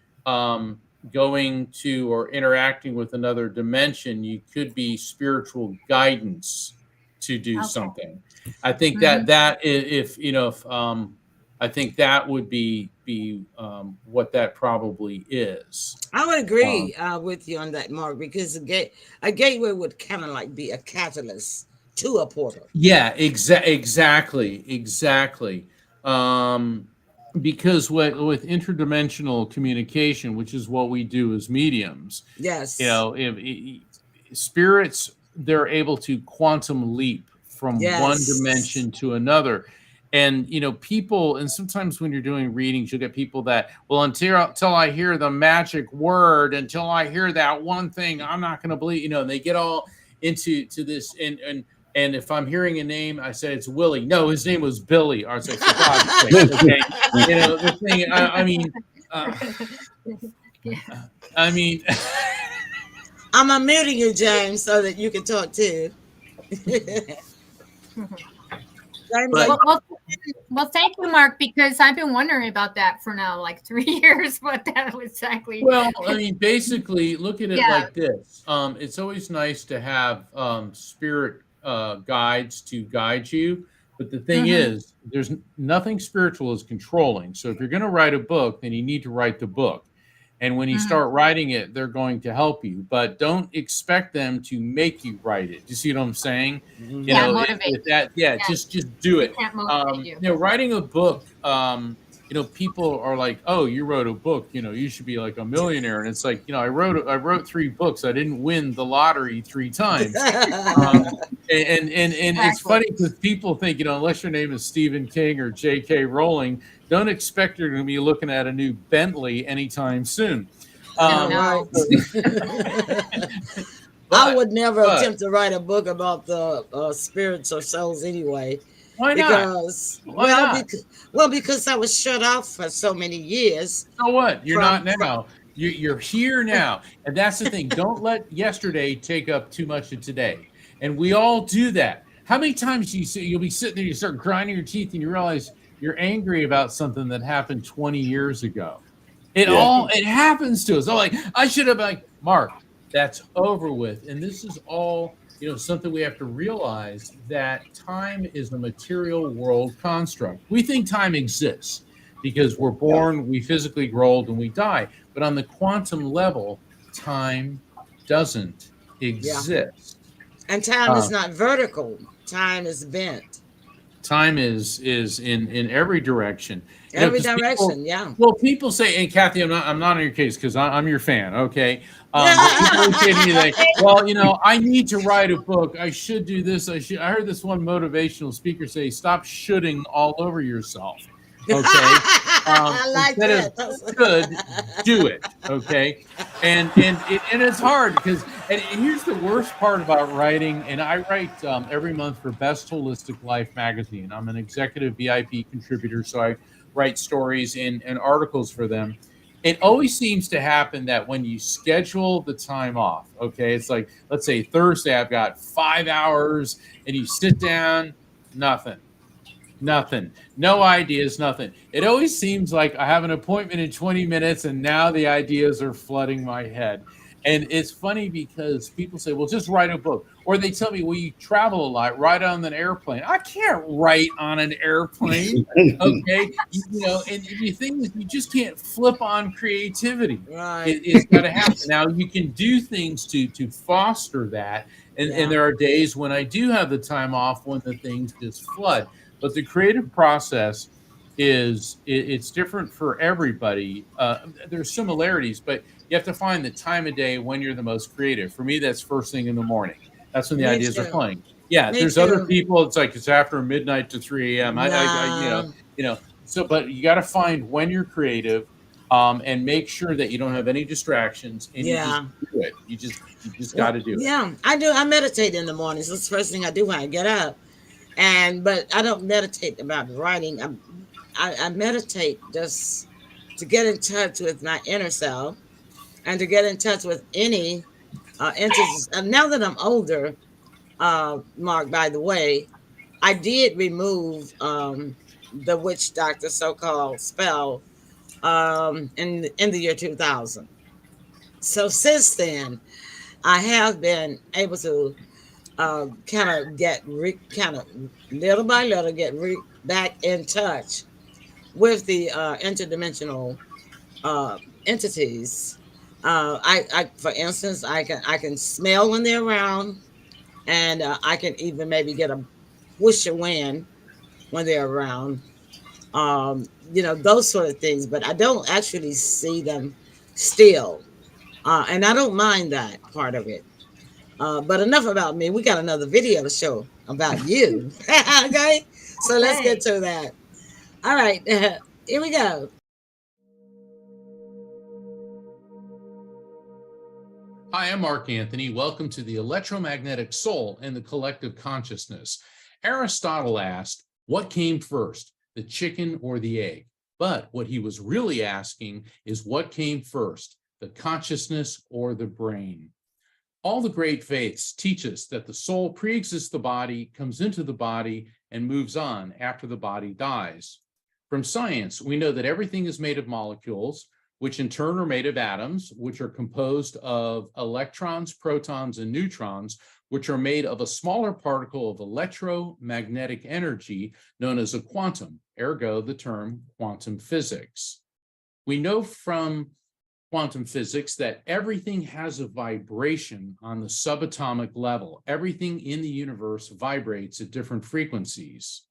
going to or interacting with another dimension. You could be spiritual guidance to do Okay. something. I think Hmm. if if I think that would be what that probably is. I would Um, agree with you on that, Mark, because a gateway would kind of like be a catalyst to a portal. Yeah, exactly. Um, because with interdimensional communication, which is what we do as mediums, Yes. spirits, they're able to quantum leap from one Yes. dimension to another. And people, and sometimes when you're doing readings, you'll get people that, well, until I hear the magic word, until I hear that one thing, I'm not going to believe. And they get all into this, and if I'm hearing a name, I say it's Willie. No, his name was Billy. Or I say, for God's sake, okay. The thing. Uh, Yeah. I mean, I'm unmuting you, James, so that you can talk too. James, are but you? Well, well, well, thank you, Mark, because I've been wondering about that for now like 3 years. What that was exactly? well, I mean, basically, look at it Yeah. like this. It's always nice to have spirit guides to guide you, but the thing Hmm. is, there's nothing spiritual is controlling. So if you're going to write a book, then you need to write the book. And when you Hmm. start writing it, they're going to help you, but don't expect them to make you write it. Do you see what I'm saying? Yeah, Mhm. motivate If that, yeah, you. Yeah, just do they it. can't motivate you. Writing a book. People are like, "Oh, you wrote a book. You should be like a millionaire." And it's like, I wrote 3 books. I didn't win the lottery 3 times. Um, and it's Exactly. funny because people think, unless your name is Stephen King or J.K. Rowling, don't expect you're going to be looking at a new Bentley anytime soon. Oh Um, Right. no. I but would never but attempt to write a book about the spirits or souls anyway, why not? because Why not? because I was shut off for so many years So what? You're not from now. You're here now, and that's the thing. Don't let yesterday take up too much of today. And we all do that. How many times you'll be sitting there, you start grinding your teeth, and you realize you're angry about something that happened 20 years ago. Yeah. It happens to us. I'm like, I should have, like, Mark, that's over with. And this is all, something we have to realize, that time is a material world construct. We think time exists because we're Yeah. born, we physically grow old, and we die. But on the quantum level, time doesn't yeah, exist. and time is Uh, not vertical. Time is bent Time is in every direction. every Because direction. Yeah. people say, and Kathy, I'm not on your case because I'm your fan, okay? But people always say to me, like, well, I need to write a book. I should do this. I heard this one motivational speaker say, stop shooting all over yourself, okay? I like Instead of should, do it, okay? And it's hard because, and here's the worst part about writing. And I write every month for Best Holistic Life magazine. I'm an executive VIP contributor, so I write stories and articles for them. It always seems to happen that when you schedule the time off, okay, it's like, let's say Thursday, I've got 5 hours, and you sit down, nothing. Nothing. No ideas, nothing. It always seems like I have an appointment in 20 minutes and now the ideas are flooding my head. And it's funny because people say, well, just write a book. Or they tell me, well, you travel a lot, write on an airplane. I can't write on an airplane. Okay. And the thing is, you just can't flip on creativity. right. It's got to happen. Now, you can do things to foster that. And Yeah. there are days when I do have the time off when the things just flood, but the creative process it's different for everybody. There's similarities, but you have to find the time of day when you're the most creative. For me, that's first thing in the morning. That's when the Me ideas are too. playing. Yeah, Me there's other too. people. It's like it's after midnight to 3 a.m. Nah. So, but you got to find when you're creative, and make sure that you don't have any distractions, and you just Yeah. do it. You just got Well, to do it. yeah, I do. I meditate in the mornings. That's the first thing I do when I get up. But I don't meditate about writing. I meditate just to get in touch with my inner self and to get in touch with any entities. And now that I'm older, Mark, by the way, I did remove the witch doctor so-called spell in the year 2000. So since then, I have been able to kind of kind of little by little get back in touch with the interdimensional uh, entities. For instance, I can smell when they're around, and I can even maybe get a whoosh of wind when they're around. Those sort of things. But I don't actually see them still, and I don't mind that part of it. But enough about me. We got another video to show about you. Okay, so let's get Okay. to that. All right, here we go. Hi, I'm Mark Anthony. Welcome to the electromagnetic soul and the collective consciousness. Aristotle asked, what came first, the chicken or the egg? But what he was really asking is what came first, the consciousness or the brain? All the great faiths teach us that the soul pre-exists the body, comes into the body, and moves on after the body dies. From science, we know that everything is made of molecules, which in turn are made of atoms, which are composed of electrons, protons, and neutrons, which are made of a smaller particle of electromagnetic energy known as a quantum, ergo the term quantum physics. We know from quantum physics that everything has a vibration on the subatomic level. Everything in the universe vibrates at different frequencies.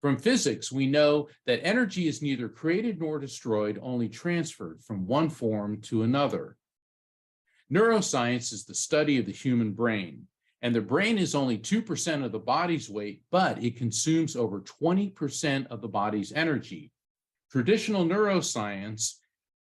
From physics, we know that energy is neither created nor destroyed, only transferred from one form to another. Neuroscience is the study of the human brain, and the brain is only 2% of the body's weight, but it consumes over 20% of the body's energy. Traditional neuroscience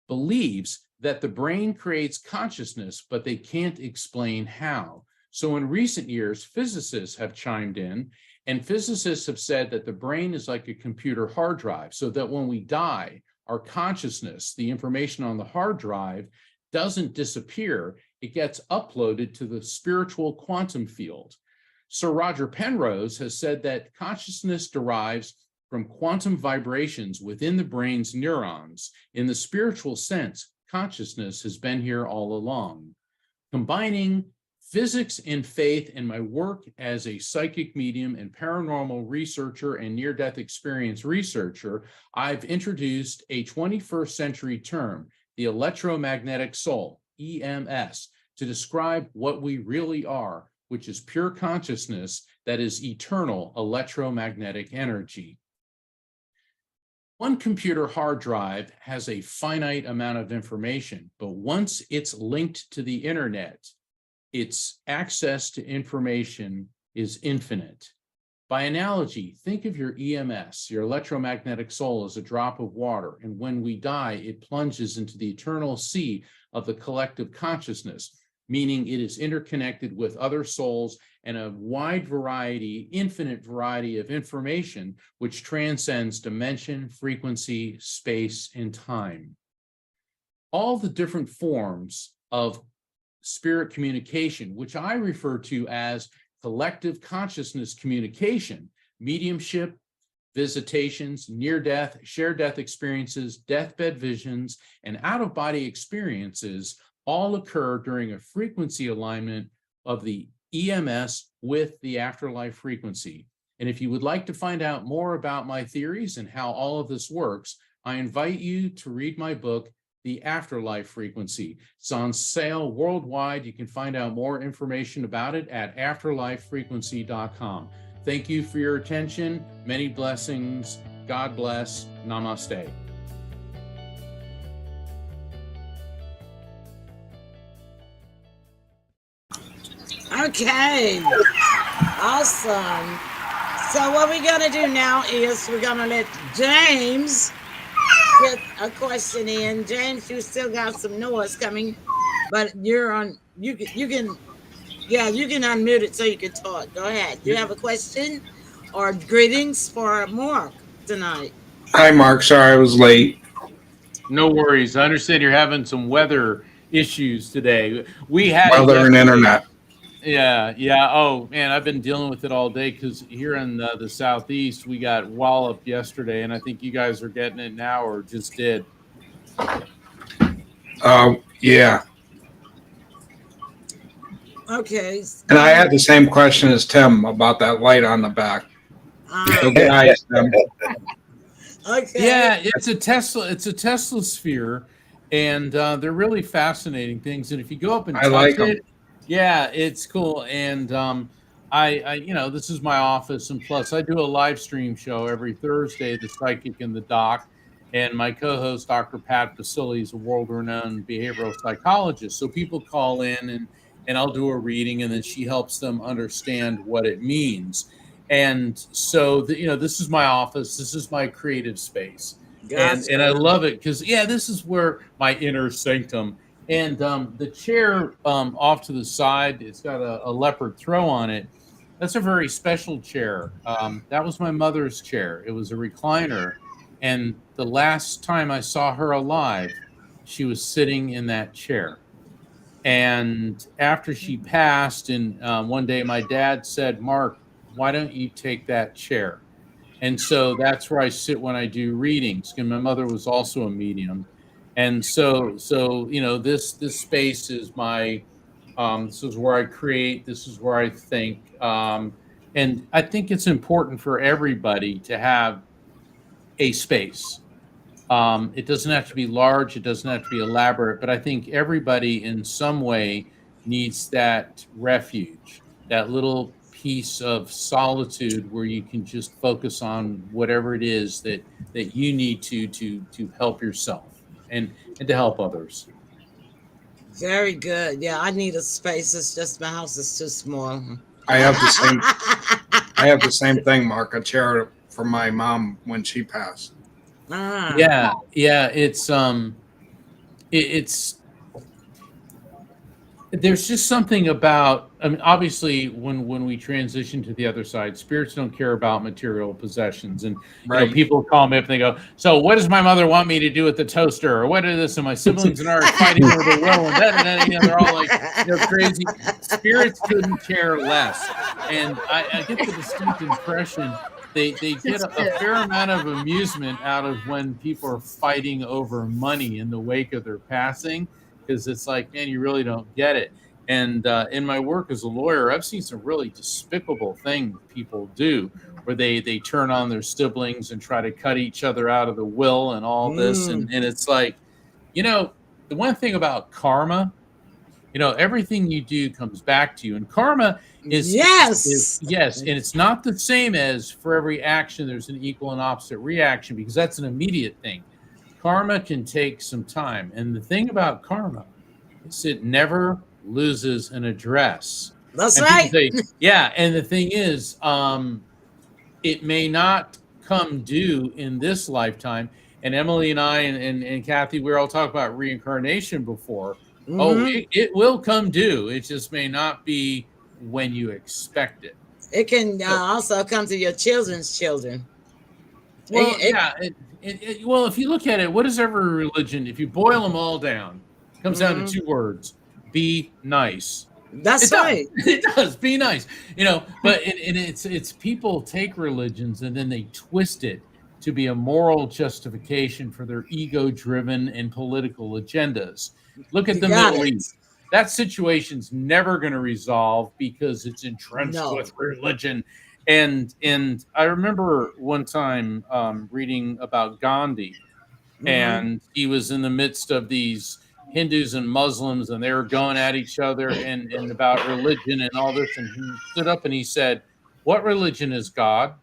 believes that the brain creates consciousness, but they can't explain how. So in recent years, physicists have chimed in, and physicists have said that the brain is like a computer hard drive, so that when we die, our consciousness, the information on the hard drive, doesn't disappear. It gets uploaded to the spiritual quantum field. Sir Roger Penrose has said that consciousness derives from quantum vibrations within the brain's neurons. In the spiritual sense, consciousness has been here all along. Combining physics and faith in my work as a psychic medium and paranormal researcher and near-death experience researcher, I've introduced a 21st century term, the electromagnetic soul, EMS, to describe what we really are, which is pure consciousness that is eternal electromagnetic energy. One computer hard drive has a finite amount of information, but once it's linked to the internet, its access to information is infinite. By analogy, think of your EMS, your electromagnetic soul, as a drop of water, and when we die, it plunges into the eternal sea of the collective consciousness, meaning it is interconnected with other souls and a wide variety, infinite variety of information, which transcends dimension, frequency, space, and time. All the different forms of spirit communication, which I refer to as collective consciousness communication, mediumship, visitations, near-death, shared-death experiences, deathbed visions, and out-of-body experiences all occur during a frequency alignment of the EMS with the afterlife frequency. And if you would like to find out more about my theories and how all of this works, I invite you to read my book, The Afterlife Frequency. It's on sale worldwide. You can find out more information about it at afterlifefrequency.com. Thank you for your attention. Many blessings. God bless. Namaste. Okay, awesome. So what we're gonna do now is we're gonna let James get a question in. James, you still got some noise coming, but you're on. You can unmute it so you can talk. Go ahead. You have a question or greetings for Mark tonight? Hi, Mark. Sorry I was late. No worries. I understand you're having some weather issues today. We had it Weather and yesterday. internet. Yeah. Oh, man, I've been dealing with it all day because here in the Southeast, we got walloped yesterday, and I think you guys are getting it now or just did. Yeah. Okay. And I had the same question as Tim about that light on the back. Ah, So good eyes, Tim. okay. Yeah, it's a Tesla. It's a Tesla sphere, and they're really fascinating things. And if you go up and I touch like them. it, yeah, it's cool. And this is my office, and plus, I do a live stream show every Thursday, The Psychic and the Doc. And my co-host, Dr. Pat Basile, is a world-renowned behavioral psychologist. So people call in, and I'll do a reading, and then she helps them understand what it means. And so, this is my office. This is my creative space, and I Gotcha. love it because this is where my inner sanctum. And the chair off to the side, it's got a leopard throw on it. That's a very special chair. That was my mother's chair. It was a recliner, and the last time I saw her alive, she was sitting in that chair. And after she passed, and one day my dad said, "Mark, why don't you take that chair?" And so that's where I sit when I do readings. And my mother was also a medium, and so this space is my this is where I create. This is where I think, and I think it's important for everybody to have a space. It doesn't have to be large, it doesn't have to be elaborate, but I think everybody in some way needs that refuge, that little piece of solitude where you can just focus on whatever it is that you need to help yourself and to help others. Very good. Yeah, I need a space. It's just my house is too small. I have the same. I have the same thing, Mark. A chair for my mom when she passed. Ah, Yeah, it's there's just something about, I mean, obviously when we transition to the other side, spirits don't care about material possessions. And Right. people call me up and they go, "So what does my mother want me to do with the toaster?" Or "What is this?" And my siblings and I are fighting over the will, and then they're all like, crazy. Spirits couldn't care less. And I get the distinct impression they get a fair amount of amusement out of when people are fighting over money in the wake of their passing, because it's like, man, you really don't get it. And in my work as a lawyer, I've seen some really despicable things people do, where they turn on their siblings and try to cut each other out of the will and all this. mm, And it's like, the one thing about karma, everything you do comes back to you. And karma is yes. yes, and it's not the same as for every action there's an equal and opposite reaction, because that's an immediate thing. Karma can take some time. And the thing about karma is it never loses an address. That's And people right. say, yeah. And the thing is, it may not come due in this lifetime. And Emily and I and Kathy, we were all talking about reincarnation before. Oh, Hmm. it will come due. It just may not be when you expect it. It can So, also come to your children's children. well, It, yeah. Well, if you look at it, what is every religion? If you boil them all down, it comes down to mhm. two words: be nice. It That's does. right. It does. Be nice. But it's people take religions and then they twist it to be a moral justification for their ego-driven and political agendas. Look at You the got Middle it. East. That situation's never going to resolve because it's entrenched No. with religion. And I remember one time reading about Gandhi, Hmm. and he was in the midst of these Hindus and Muslims, and they were going at each other and about religion and all this. And he stood up and he said, "What religion is God?"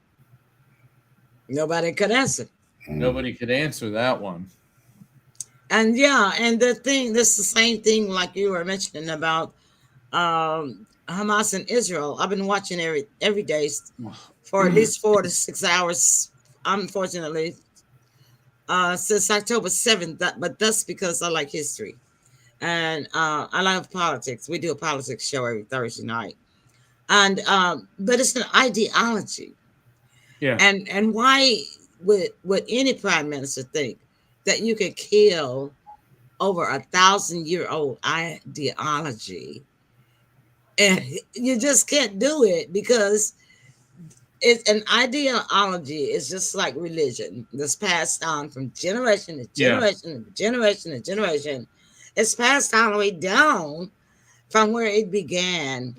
Nobody could answer. Nobody could answer that one. And yeah, and the thing, this is the same thing like you were mentioning about Hamas and Israel. I've been watching every day for at least 4 to 6 hours. Unfortunately, since October 7th. But that's because I like history and I love politics. We do a politics show every Thursday night, and but it's an ideology, Yeah. and why would any prime minister think that you could kill over 1,000-year-old ideology, and you just can't do it because it's an ideology is just like religion that's passed on from generation to Yeah. generation to generation to generation. It's passed all the way down from where it began.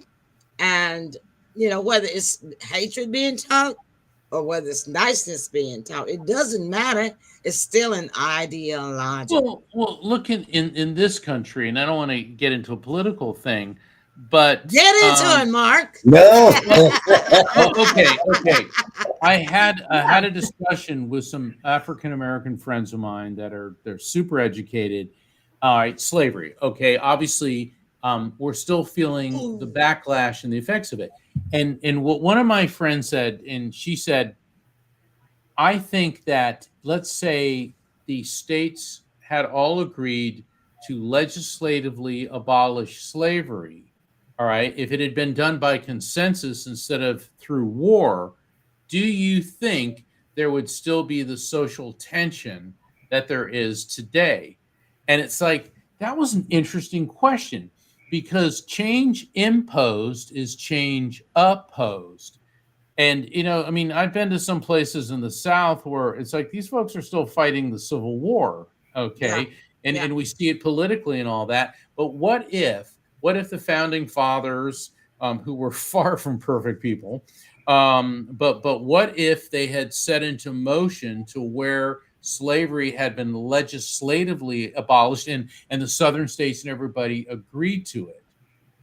And, you know, whether it's hatred being taught or whether it's niceness being taught, it doesn't matter. It's still an ideology. Well, look in this country, and I don't want to get into a political thing, but Get into it, Mark. No. okay. I had a discussion with some African American friends of mine they're super educated. All right, slavery. Okay, obviously, we're still feeling the backlash and the effects of it. And what one of my friends said, and she said, I think that, let's say the states had all agreed to legislatively abolish slavery. All right, if it had been done by consensus instead of through war, do you think there would still be the social tension that there is today? And it's like, that was an interesting question, because change imposed is change opposed. And, you know, I mean, I've been to some places in the South where it's like these folks are still fighting the Civil War, Yeah. okay? And Yeah. and we see it politically and all that. But what if the founding fathers, who were far from perfect people, but what if they had set into motion to where slavery had been legislatively abolished, and the southern states and everybody agreed to it?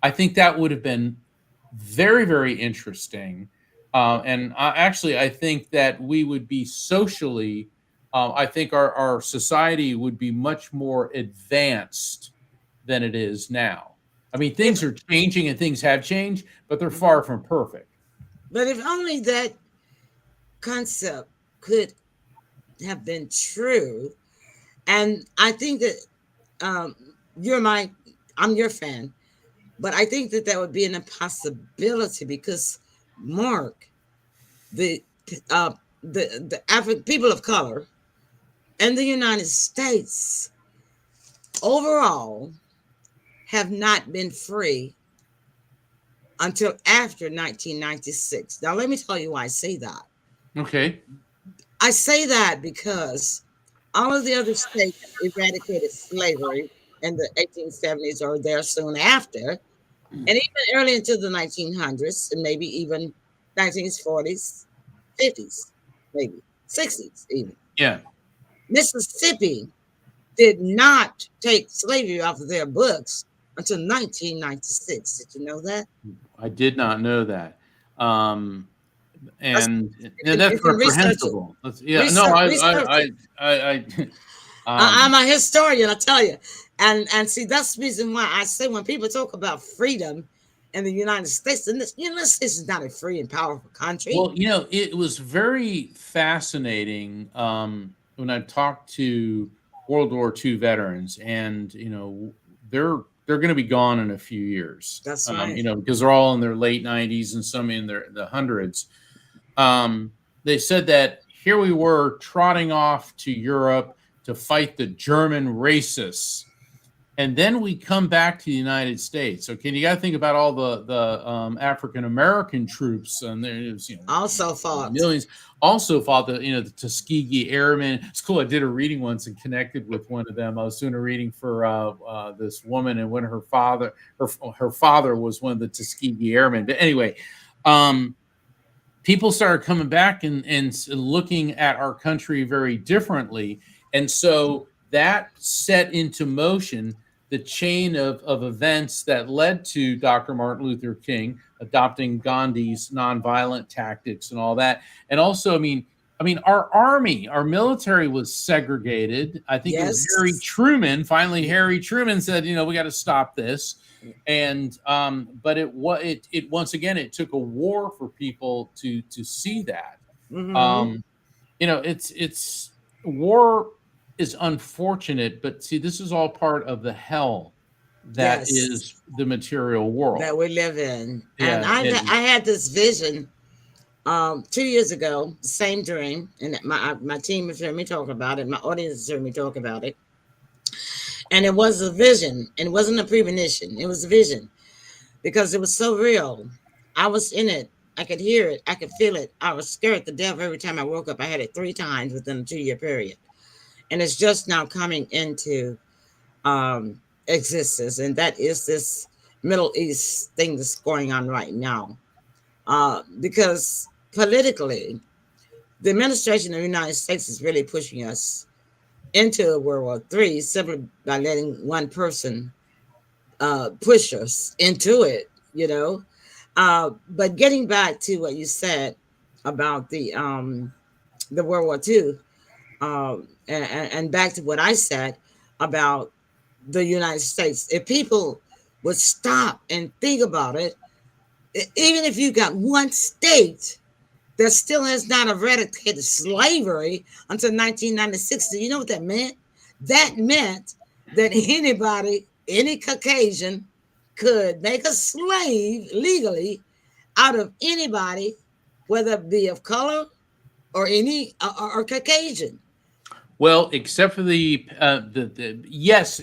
I think that would have been very, very interesting. And I think that we would be socially, I think our society would be much more advanced than it is now. I mean, If things are changing and things have changed, but they're far from perfect. but if only that concept could have been true, and I think that um, you're my, I'm your fan, but I think that that would be an impossibility because Mark, the uh, the African people of color and the United States overall have not been free until after 1996. Now, let me tell you why I say that. Okay. I say that because all of the other states eradicated slavery in the 1870s or there soon after, and even early into the 1900s, and maybe even 1940s, 50s, maybe 60s, even. Yeah. Mississippi did not take slavery off of their books until 1996. Did you know that? I did not know that. Um, That's, and you that's can research it. reprehensible. Yeah, no, Research it. I I'm a historian, I tell you. And see, that's the reason why I say when people talk about freedom in the United States, and this, you know, this is not a free and powerful country. well, you know, it was very fascinating, when I talked to World War II veterans, and you know, they're going to be gone in a few years. That's right. You know, because they're all in their late 90s and some in the hundreds. They said that here we were trotting off to Europe to fight the German racists, and then we come back to the United States. Okay, you got to think about all the African American troops, and there's, you know, Also fought. millions also fought the Tuskegee Airmen. It's cool. I did a reading once and connected with one of them. I was doing a reading for this woman, and when her father was one of the Tuskegee Airmen. But anyway, people started coming back and looking at our country very differently, and so that set into motion the chain of events that led to Dr. Martin Luther King adopting Gandhi's nonviolent tactics and all that. And also, I mean, our army, our military was segregated. I think it was Harry Yes. Truman. Finally, Harry Truman said, you know, we got to stop this. And but it once again, it took a war for people to see that. Mhm. You know, it's war is unfortunate, but see, this is all part of the hell that Yes. is the material world. That we live in. And Yeah, I had this vision 2 years ago, same dream, and my team has heard me talk about it. My audience has heard me talk about it, and it was a vision. And it wasn't a premonition. It was a vision because it was so real. I was in it. I could hear it. I could feel it. I was scared to death every time I woke up. I had it 3 times within a 2-year period, and it's just now coming into existence. And that is this Middle East thing that's going on right now. Because politically, the administration of the United States is really pushing us into World War III simply by letting one person push us into it, you know. But getting back to what you said about the World War II, and back to what I said about the United States, if people would stop and think about it, even if you got one state that still has not eradicated slavery until 1996. Do you know what that meant? That meant that anybody, any Caucasian, could make a slave legally out of anybody, whether it be of color or any or Caucasian. Well, except for the yes,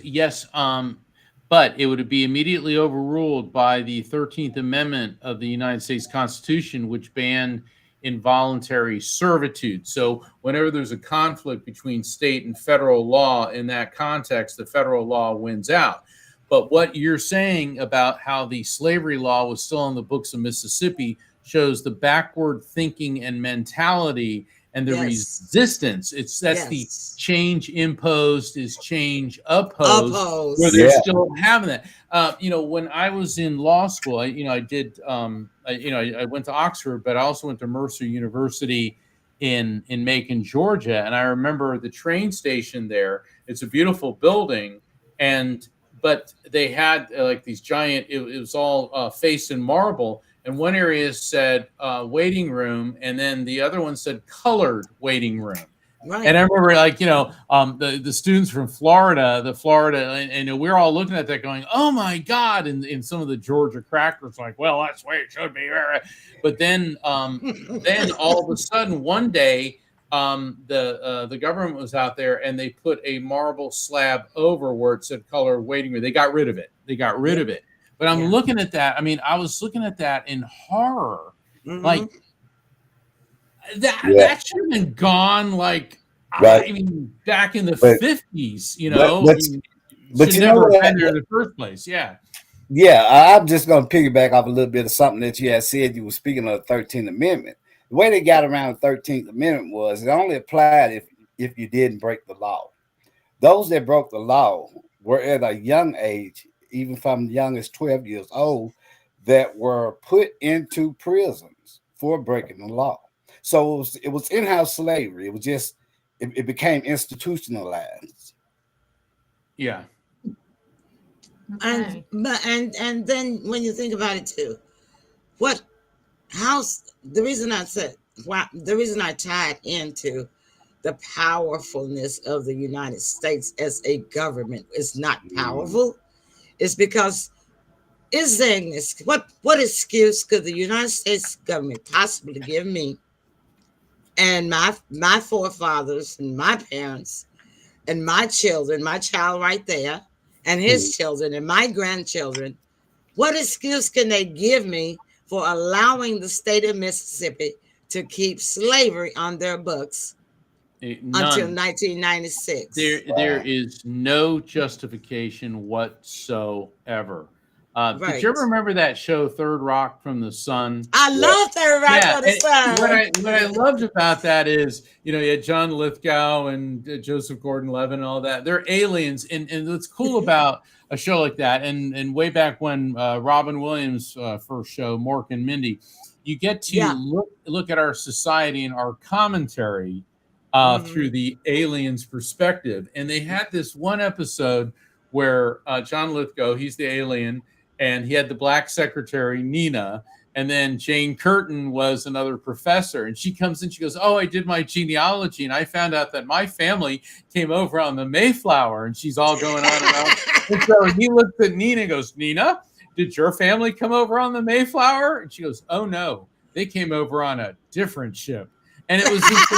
but it would be immediately overruled by the 13th Amendment of the United States Constitution, which banned involuntary servitude. So whenever there's a conflict between state and federal law in that context, the federal law wins out. But what you're saying about how the slavery law was still on the books of Mississippi shows the backward thinking and mentality and the resistance. That's the change imposed is change opposed, where they're still having that. When I was in law school, I went to Oxford, but I also went to Mercer University in Macon, Georgia. And I remember the train station there. It's a beautiful building, but they had like these giant, it was all faced in marble. And one area said waiting room, and then the other one said colored waiting room. Right. And I remember, the students from Florida, and we're all looking at that going, "Oh my God!" And some of the Georgia crackers like, "Well, that's the way it should be." But then all of a sudden, one day, the government was out there and they put a marble slab over where it said color waiting room. They got rid of it. But I'm looking at that. I mean, I was looking at that in horror. Mm-hmm. Like that should have been gone. Like, right. I mean, back in the 50s, but you never been there in the first place. Yeah. Yeah. I'm just going to piggyback off a little bit of something that you had said. You were speaking of the 13th Amendment. The way they got around the 13th Amendment was it only applied if you didn't break the law. Those that broke the law were at a young age, even from young as 12 years old, that were put into prisons for breaking the law. So it was in-house slavery. It was just, it became institutionalized. Yeah. Okay. And then when you think about it too, the reason I tied into the powerfulness of the United States as a government is not powerful. It's because it's saying this. What excuse could the United States government possibly give me and my forefathers and my parents and my children, my child right there, and his children and my grandchildren? What excuse can they give me for allowing the state of Mississippi to keep slavery on their books until 1996? There is no justification whatsoever. Right. Did you ever remember that show, Third Rock from the Sun? I love Third Rock from the Sun. What I loved about that is, you had John Lithgow and Joseph Gordon-Levitt and all that. They're aliens. And what's cool about a show like that, and way back when Robin Williams' first show, Mork and Mindy, you get to look at our society and our commentary through the alien's perspective. And they had this one episode where John Lithgow, he's the alien, and he had the black secretary, Nina, and then Jane Curtin was another professor. And she comes in, she goes, "Oh, I did my genealogy, and I found out that my family came over on the Mayflower." And she's all going on and on. And so he looks at Nina and goes, "Nina, did your family come over on the Mayflower?" And she goes, "Oh, no, they came over on a different ship." And it was just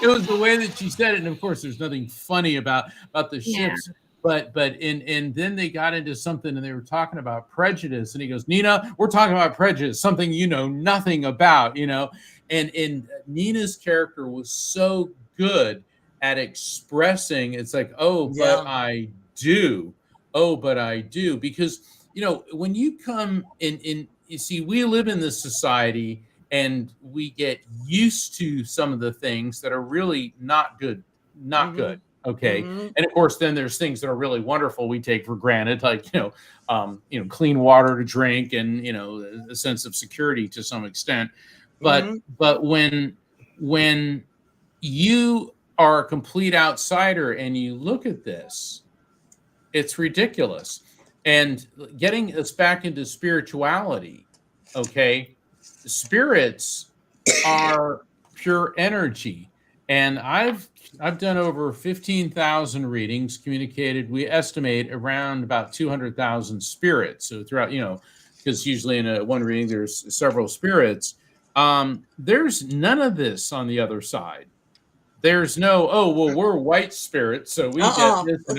it was the way that she said it. And of course, there's nothing funny about the ships. But then they got into something and they were talking about prejudice. And he goes, "Nina, we're talking about prejudice, something you know nothing about, And Nina's character was so good at expressing, it's like, "Oh, but I do." Oh, but I do, because when you come in, you see, we live in this society and we get used to some of the things that are really not good, not Mm-hmm. good. Okay. Mm-hmm. And of course, then there's things that are really wonderful we take for granted, like clean water to drink, and a sense of security to some extent. But Mm-hmm. when you are a complete outsider and you look at this, it's ridiculous. And getting us back into spirituality, okay? Spirits are pure energy. And I've done over 15,000 readings, communicated. We estimate around about 200,000 spirits. So throughout, because usually in one reading there's several spirits. There's none of this on the other side. There's no, oh, well, we're white spirits, so we get Uh-uh. this. And,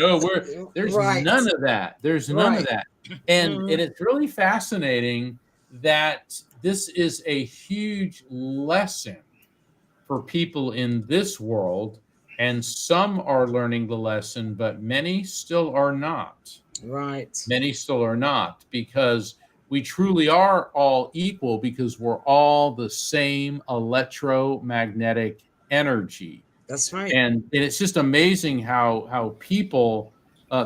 there's Right. none of that. There's none of Right. that. And Mm-hmm. it's really fascinating that this is a huge lesson for people in this world. And some are learning the lesson, but many still are not. Right. Many still are not, because we truly are all equal, because we're all the same electromagnetic energy. That's right. And it's just amazing how people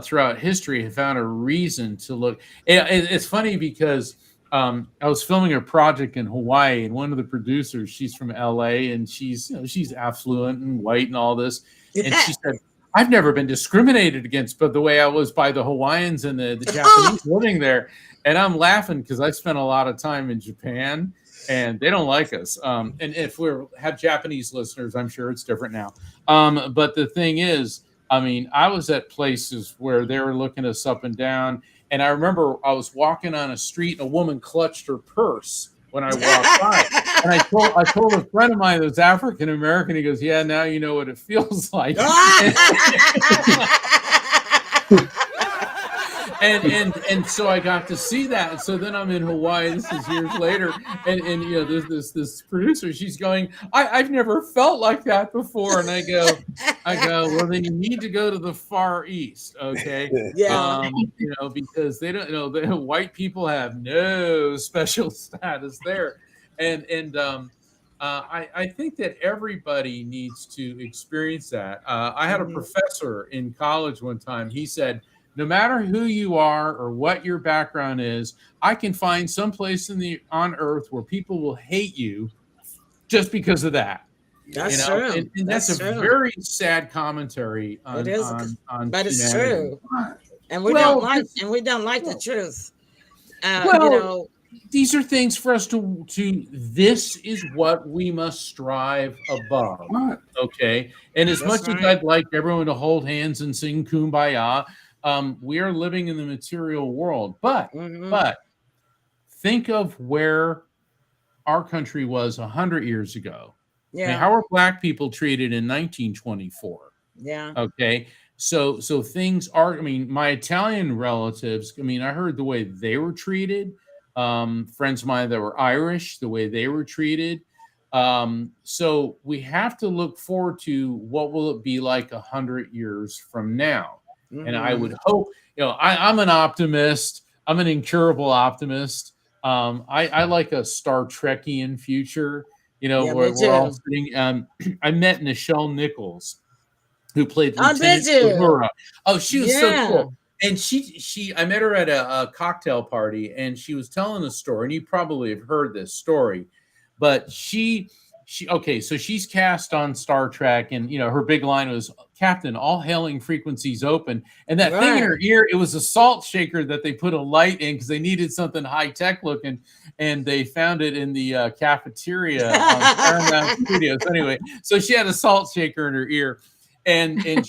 throughout history have found a reason to look. It's funny because I was filming a project in Hawaii, and one of the producers, she's from LA, and she's affluent and white and all this, and she said, I've never been discriminated against, but the way I was by the Hawaiians and the Japanese living there. And I'm laughing because I spent a lot of time in Japan, and they don't like us. And if we have Japanese listeners, I'm sure it's different now. But the thing is, I mean, I was at places where they were looking us up and down. And I remember I was walking on a street and a woman clutched her purse when I walked by. And I told a friend of mine that was African American. He goes, "Yeah, now you know what it feels like." And so I got to see that. And so then I'm in Hawaii. This is years later, and there's this producer. She's going, I've never felt like that before. And I go, well, then you need to go to the Far East, okay? Yeah. Because they don't the white people have no special status there, and I think that everybody needs to experience that. I had a professor in college one time. He said, no matter who you are or what your background is, I can find some place on earth where people will hate you just because of that. That's true. And that's a very sad commentary on It is, on but it's humanity. true. And we don't like the truth. These are things for us to this is what we must strive above. Okay. And as much as I'd like everyone to hold hands and sing Kumbaya, we are living in the material world. But think of where our country was 100 years ago. Yeah. I mean, how were Black people treated in 1924? Yeah. Okay. So things are, I mean, my Italian relatives, I mean, I heard the way they were treated. Friends of mine that were Irish, the way they were treated. So we have to look forward to what will it be like 100 years from now. And I would hope, I'm an optimist. I'm an incurable optimist. I like a Star Trekian future, where we're all sitting. I met Nichelle Nichols, who played Lieutenant Uhura. Oh, she was so cool. And I met her at a cocktail party, and she was telling a story, and you probably have heard this story, but so she's cast on Star Trek, and her big line was, "Captain, all hailing frequencies open." And that thing in her ear, it was a salt shaker that they put a light in because they needed something high tech looking, and they found it in the cafeteria on Paramount Studios. Anyway, so she had a salt shaker in her ear, and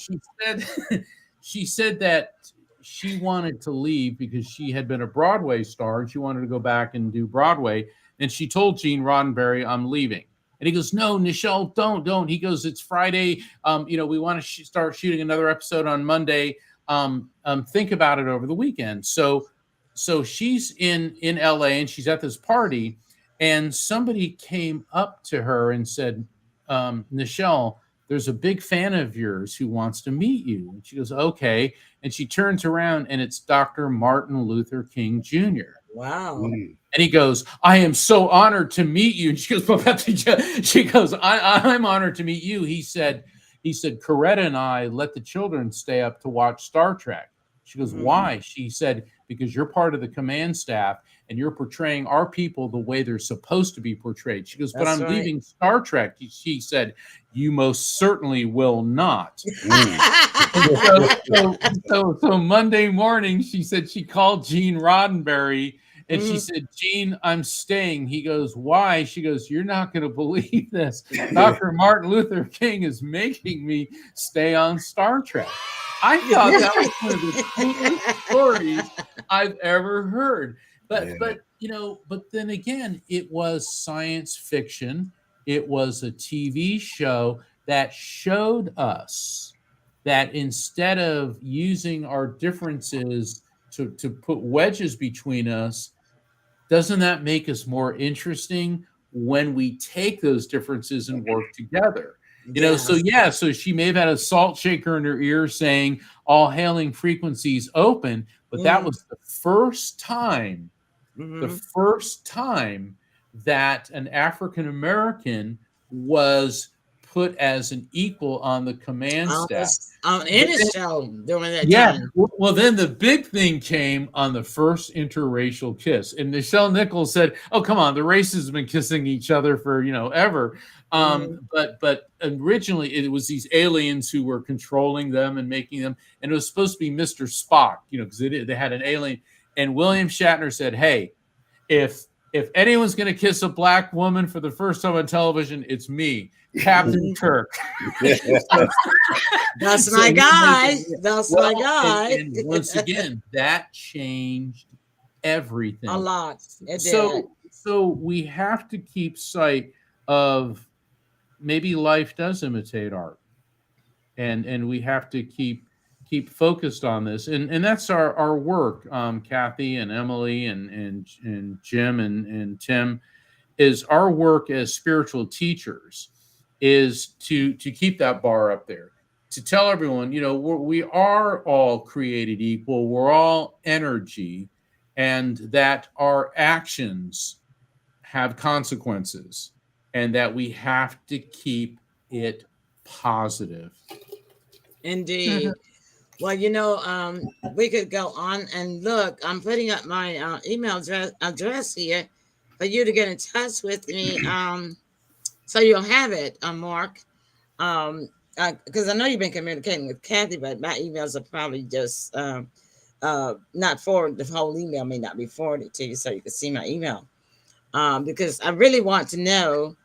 she said that she wanted to leave because she had been a Broadway star and she wanted to go back and do Broadway. And she told Gene Roddenberry, "I'm leaving." And he goes, "No, Nichelle, don't. He goes, "It's Friday. We want to start shooting another episode on Monday. Think about it over the weekend." So she's in LA and she's at this party, and somebody came up to her and said, "Nichelle, there's a big fan of yours who wants to meet you. And she goes, okay. And she turns around and it's Dr. Martin Luther King Jr. Wow. Mm. And he goes, I am so honored to meet you. And she goes, she goes, I'm honored to meet you. He said, Coretta and I let the children stay up to watch Star Trek. She goes, why? She said, because you're part of the command staff and you're portraying our people the way they're supposed to be portrayed. She goes, but That's I'm right. leaving Star Trek. She said, you most certainly will not. So Monday morning, she said she called Gene Roddenberry and she said, Gene, I'm staying. He goes, why? She goes, you're not going to believe this. Dr. Martin Luther King is making me stay on Star Trek. I thought that was one of the coolest stories I've ever heard. But then again, it was science fiction. It was a TV show that showed us that instead of using our differences to put wedges between us, doesn't that make us more interesting when we take those differences and work together? So she may have had a salt shaker in her ear saying all hailing frequencies open, but that was the first time that an African American was put as an equal on the command staff. On any show during that time. Well, then the big thing came on the first interracial kiss. And Nichelle Nichols said, oh, come on, the races have been kissing each other for, ever. But originally it was these aliens who were controlling them and making them. And it was supposed to be Mr. Spock, because they had an alien. And William Shatner said, hey, if anyone's going to kiss a black woman for the first time on television, it's me, Captain Kirk. That's my guy. That's my guy. And once again, that changed everything. A lot. It did. So we have to keep sight of maybe life does imitate art. And we have to keep focused on this, and that's our work. Kathy and Emily and Jim and Tim, is our work as spiritual teachers is to keep that bar up there, to tell everyone, we are all created equal, we're all energy, and that our actions have consequences, and that we have to keep it positive. Indeed. Well, we could go on and look. I'm putting up my email address here for you to get in touch with me. So you'll have it, Mark. Because I know you've been communicating with Kathy, but my emails are probably just not forwarded. The whole email may not be forwarded to you, so you can see my email. Because I really want to know.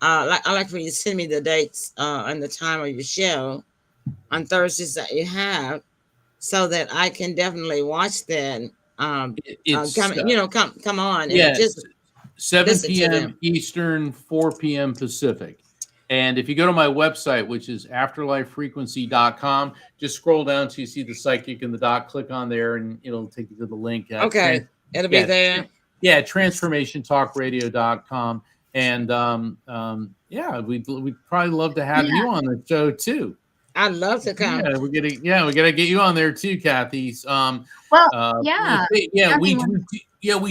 I like for you to send me the dates and the time of your show on Thursdays that you have, so that I can definitely watch that. Come on. Yeah, and just 7 p.m. Eastern, 4 p.m. Pacific. And if you go to my website, which is afterlifefrequency.com, just scroll down till you see the psychic and the doc, click on there, and it'll take you to the link. Okay. It'll be there. Yeah, transformationtalkradio.com. And we'd probably love to have you on the show too. I'd love to come. Yeah, we gotta get you on there too, Kathy. We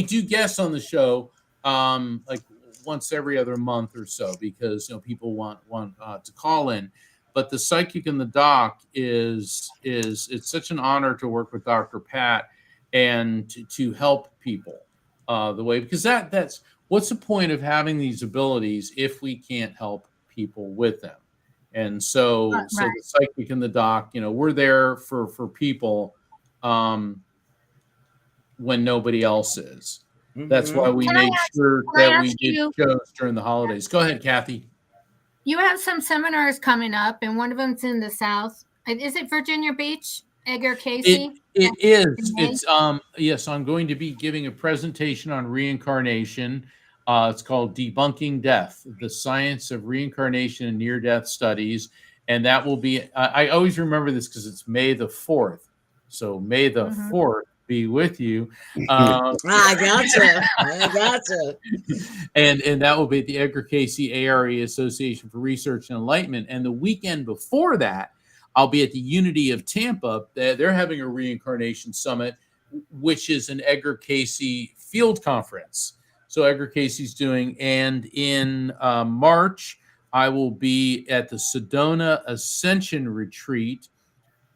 do guests on the show, like once every other month or so, because people want to call in. But the psychic and the doc is it's such an honor to work with Dr. Pat and to help people the way, because that's what's the point of having these abilities if we can't help people with them. And so the psychic and the doc, we're there for people when nobody else is. That's why we made sure that we did shows during the holidays. Go ahead, Kathy. You have some seminars coming up, and one of them's in the South. Is it Virginia Beach, Edgar Casey? It is. It's yes, I'm going to be giving a presentation on reincarnation. It's called Debunking Death, the Science of Reincarnation and Near-Death Studies. And that will be, I always remember this because it's May the 4th. So May the 4th be with you. I gotcha. And that will be at the Edgar Casey ARE Association for Research and Enlightenment. And the weekend before that, I'll be at the Unity of Tampa. They're having a reincarnation summit, which is an Edgar Casey field conference. So Edgar Casey's doing. And in March, I will be at the Sedona Ascension Retreat.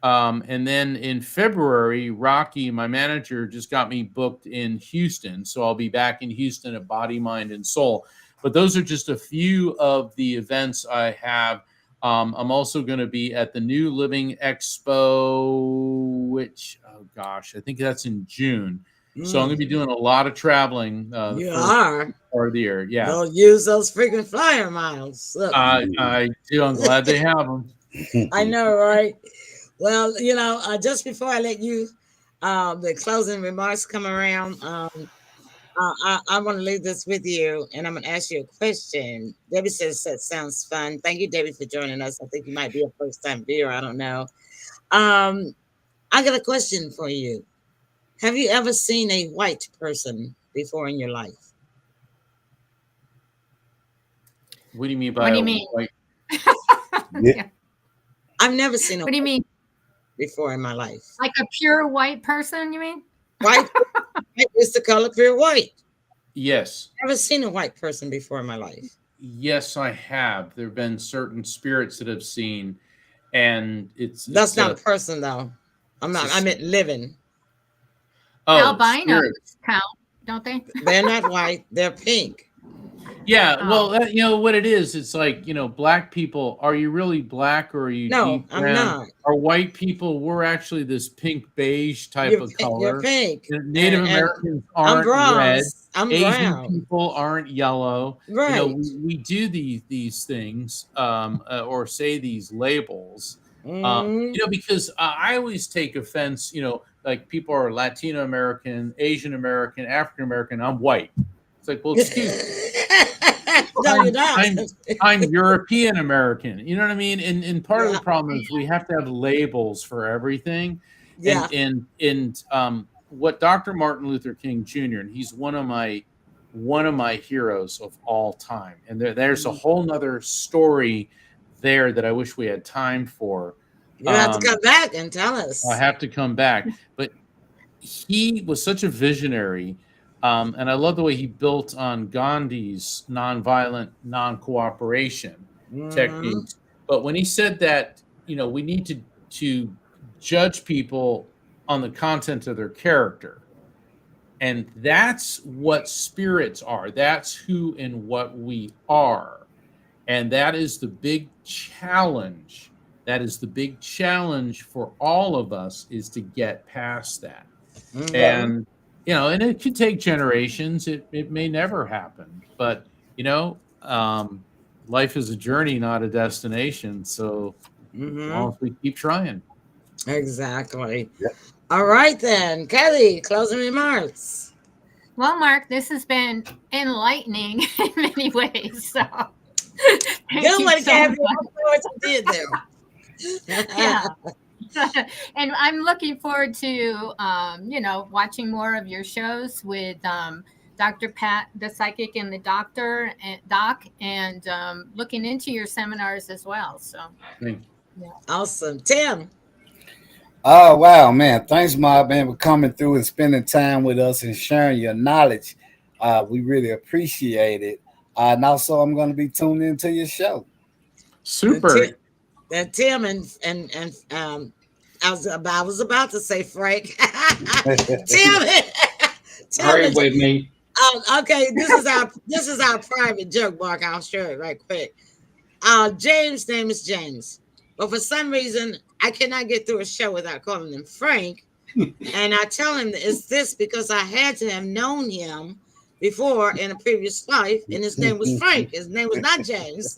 And then in February, Rocky, my manager, just got me booked in Houston. So I'll be back in Houston at Body, Mind, and Soul. But those are just a few of the events I have. I'm also going to be at the New Living Expo, which, oh gosh, I think that's in June. So I'm going to be doing a lot of traveling. You are. Part of the year, yeah. Don't use those freaking flyer miles. Look. I do. I'm glad they have them. I know, right? Well, just before I let you, the closing remarks come around, I want to leave this with you, and I'm going to ask you a question. Debbie says that sounds fun. Thank you, Debbie, for joining us. I think you might be a first-time viewer. I don't know. I got a question for you. Have you ever seen a white person before in your life? What do you mean by What do you mean? white? Yeah. I've never seen a What do you mean? before in my life. Like a pure white person, you mean? White is the color pure white. Yes. Never seen a white person before in my life. Yes, I have. There have been certain spirits that I've seen, and That's not a person, though. I meant living. Albinos spirits. count, don't they? They're not white. They're pink. Yeah, Oh. well, what it is, it's like, black people, are you really black or are you No, deep I'm brown? not. Are white people, we're actually this pink beige type of color. You're pink. Native And Americans I'm aren't brown. red. I'm Asian brown. people aren't yellow. Right. We do these things or say these labels. Mhm. Because I always take offense, like people are Latino American, Asian American, African American, I'm white. It's like, well, excuse me. No, you're not. I'm European American. You know what I mean? And part of Yeah. the problem is we have to have labels for everything. Yeah. And what Dr. Martin Luther King Jr., and he's one of my heroes of all time. And there's a whole nother story there that I wish we had time for. You have to come back and tell us. I have to come back. But he was such a visionary. And I love the way he built on Gandhi's nonviolent, non-cooperation techniques. But when he said that, we need to judge people on the content of their character. And that's what spirits are. That's who and what we are. And that is the big challenge. That is the big challenge for all of us, is to get past that. And and it could take generations. It may never happen, but life is a journey, not a destination. So as long as we keep trying. Exactly. Yep. All right then, Kelly, closing remarks. Well, Mark, this has been enlightening in many ways. So thank Good you one, so Kathy. much. I know what you did there. Yeah. And I'm looking forward to, watching more of your shows with Dr. Pat, the psychic, and the doctor, and Doc, and looking into your seminars as well. So, Thank yeah. Awesome. Tim. Oh, wow, man. Thanks, Mob, man, for coming through and spending time with us and sharing your knowledge. We really appreciate it. And also, I'm going to be tuned into your show. Super. And Tim and I was about to say Frank. Tim. Hurry with me. Okay, this is our private joke, Mark. I'll share it right quick. James' name is James, but for some reason I cannot get through a show without calling him Frank. And I tell him it's this because I had to have known him before in a previous life, and his name was Frank. His name was not James.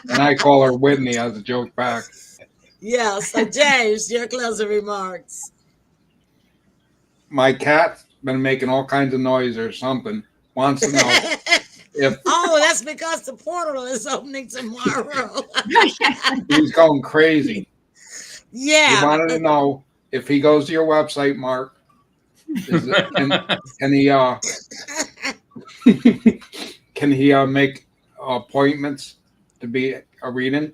And I call her Whitney as a joke back. Yeah, so James, your closing remarks. My cat's been making all kinds of noise or something. Wants to know if That's because the portal is opening tomorrow. he's going crazy. Yeah. He wanted to know if he goes to your website, Mark, can he can he make appointments to be a reading?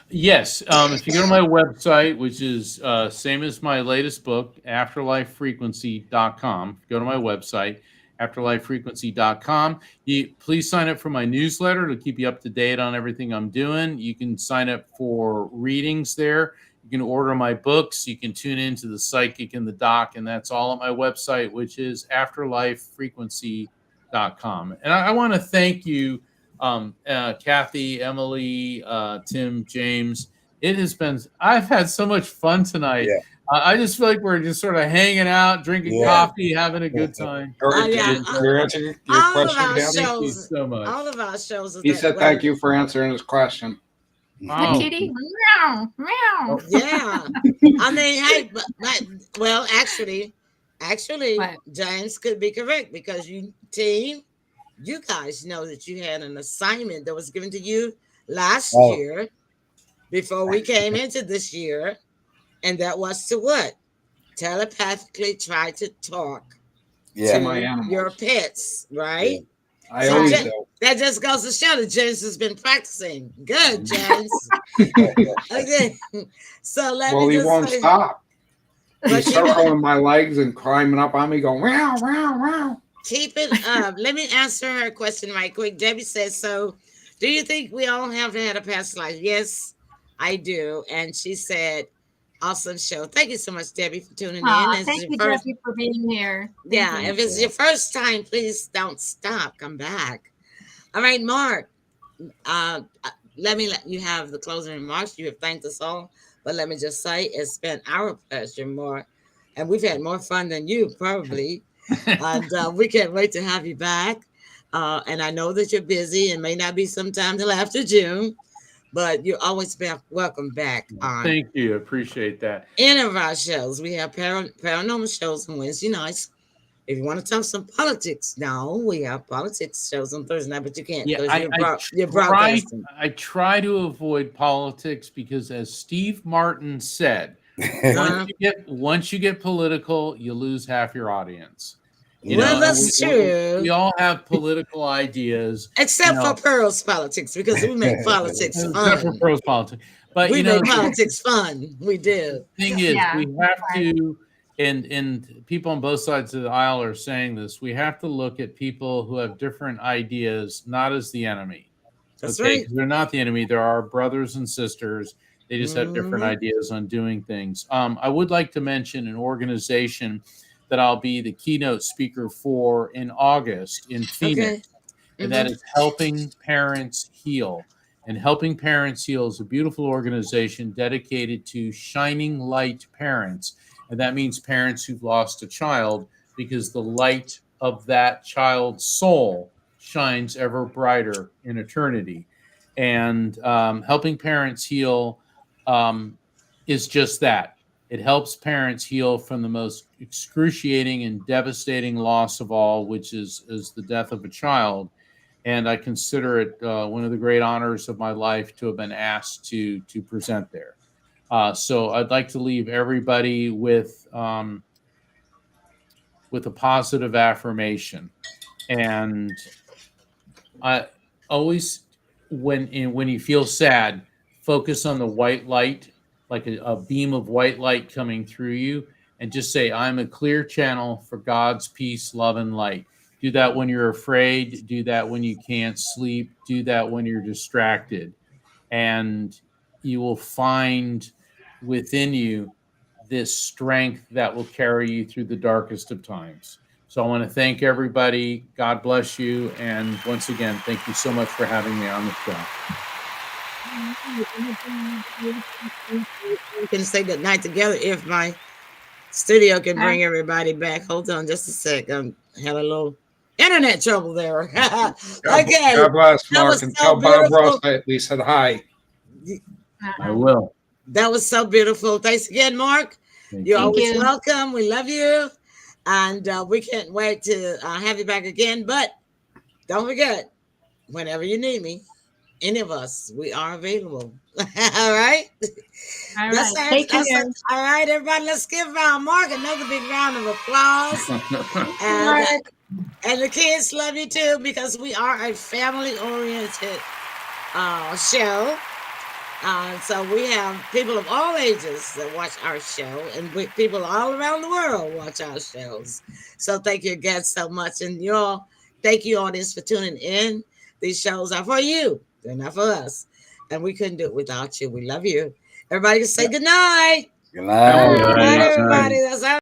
Yes. If you go to my website, which is same as my latest book, afterlifefrequency.com, go to my website, afterlifefrequency.com. Please sign up for my newsletter to keep you up to date on everything I'm doing. You can sign up for readings there. You can order my books. You can tune into the Psychic and the Doc, and that's all at my website, which is afterlifefrequency.com. And I want to thank you, Kathy, Emily, Tim, James. I've had so much fun tonight. Yeah. I just feel like we're just sort of hanging out, drinking coffee, having a good time. You're answering your all of question, our Gabby? Thank you shows, so much. all of our shows. He said thank you for answering his question. The Oh, kitty, meow, meow. Yeah, I mean, hey, well, actually, What? James could be correct because you guys know that you had an assignment that was given to you last Oh. year before we came into this year, and that was to what? Telepathically try to talk Yeah. To my to animals. your pets, right? I So always Ja- do. That just goes to show that James has been practicing. Good, James. Okay, so let Well, me he just won't say, stop. but He's circling my legs and climbing up on me, going wow, wow, wow. keep it up. Let me answer her question right quick. Debbie says, so do you think we all have had a past life? Yes, I do. And she said, awesome show. Thank you so much, Debbie, for tuning in. It's Thank your you, first, Debbie, for being here. Thank yeah, you. if it's your first time, please don't stop. Come back. All right, Mark. Let you have the closing remarks. You have thanked us all, but let me just say it's been our pleasure, Mark, and we've had more fun than you probably, and we can't wait to have you back. And I know that you're busy and may not be sometime till after June, but you're always welcome back on Thank you. Appreciate that. any of our shows. We have paranormal shows on Wednesday nights. If you want to talk some politics, no, we have politics shows on Thursday night, but you can't Yeah, because you're try, broadcasting. I try to avoid politics because, as Steve Martin said, once you get political, you lose half your audience. Well, that's true. We all have political ideas, Except for Pearl's politics, because we make politics except for fun. Pearl's politics. But We make politics fun. We do. The thing is, Yeah, we have to, and people on both sides of the aisle are saying this. We have to look at people who have different ideas, not as the enemy. That's Okay, right. 'cause they're not the enemy. They're our brothers and sisters. They just have different ideas on doing things. I would like to mention an organization that I'll be the keynote speaker for in August in Phoenix, and that is Helping Parents Heal. And Helping Parents Heal is a beautiful organization dedicated to shining light parents. And that means parents who've lost a child, because the light of that child's soul shines ever brighter in eternity. And Helping Parents Heal is just that. It helps parents heal from the most excruciating and devastating loss of all, which is the death of a child. And I consider it one of the great honors of my life to have been asked to present there. So I'd like to leave everybody with a positive affirmation. And I always, when you feel sad, focus on the white light, like a beam of white light coming through you, and just say, I'm a clear channel for God's peace, love, and light. Do that when you're afraid. Do that when you can't sleep. Do that when you're distracted. And you will find within you this strength that will carry you through the darkest of times. So I want to thank everybody. God bless you. And once again, thank you so much for having me on the show. We can say good night together if my studio can bring everybody back. Hold on just a sec. Had a little internet trouble there. Okay. God bless, That was Mark, and so tell Bob beautiful. Ross I at least said hi. I will. That was so beautiful. Thanks again, Mark. You're always you. welcome. We love you. And we can't wait to have you back again. But don't forget, whenever you need me, any of us, we are available. All right. All That's right. our, Take that's care. all right, everybody. Let's give Mark another big round of applause. And Mark. and the kids love you too because we are a family oriented show. So we have people of all ages that watch our show, and people all around the world watch our shows. So thank you again so much, and y'all, thank you audience for tuning in. These shows are for you; they're not for us, and we couldn't do it without you. We love you. Everybody, say good night. Good Have a night. good Good night, Bye. night. everybody. That's our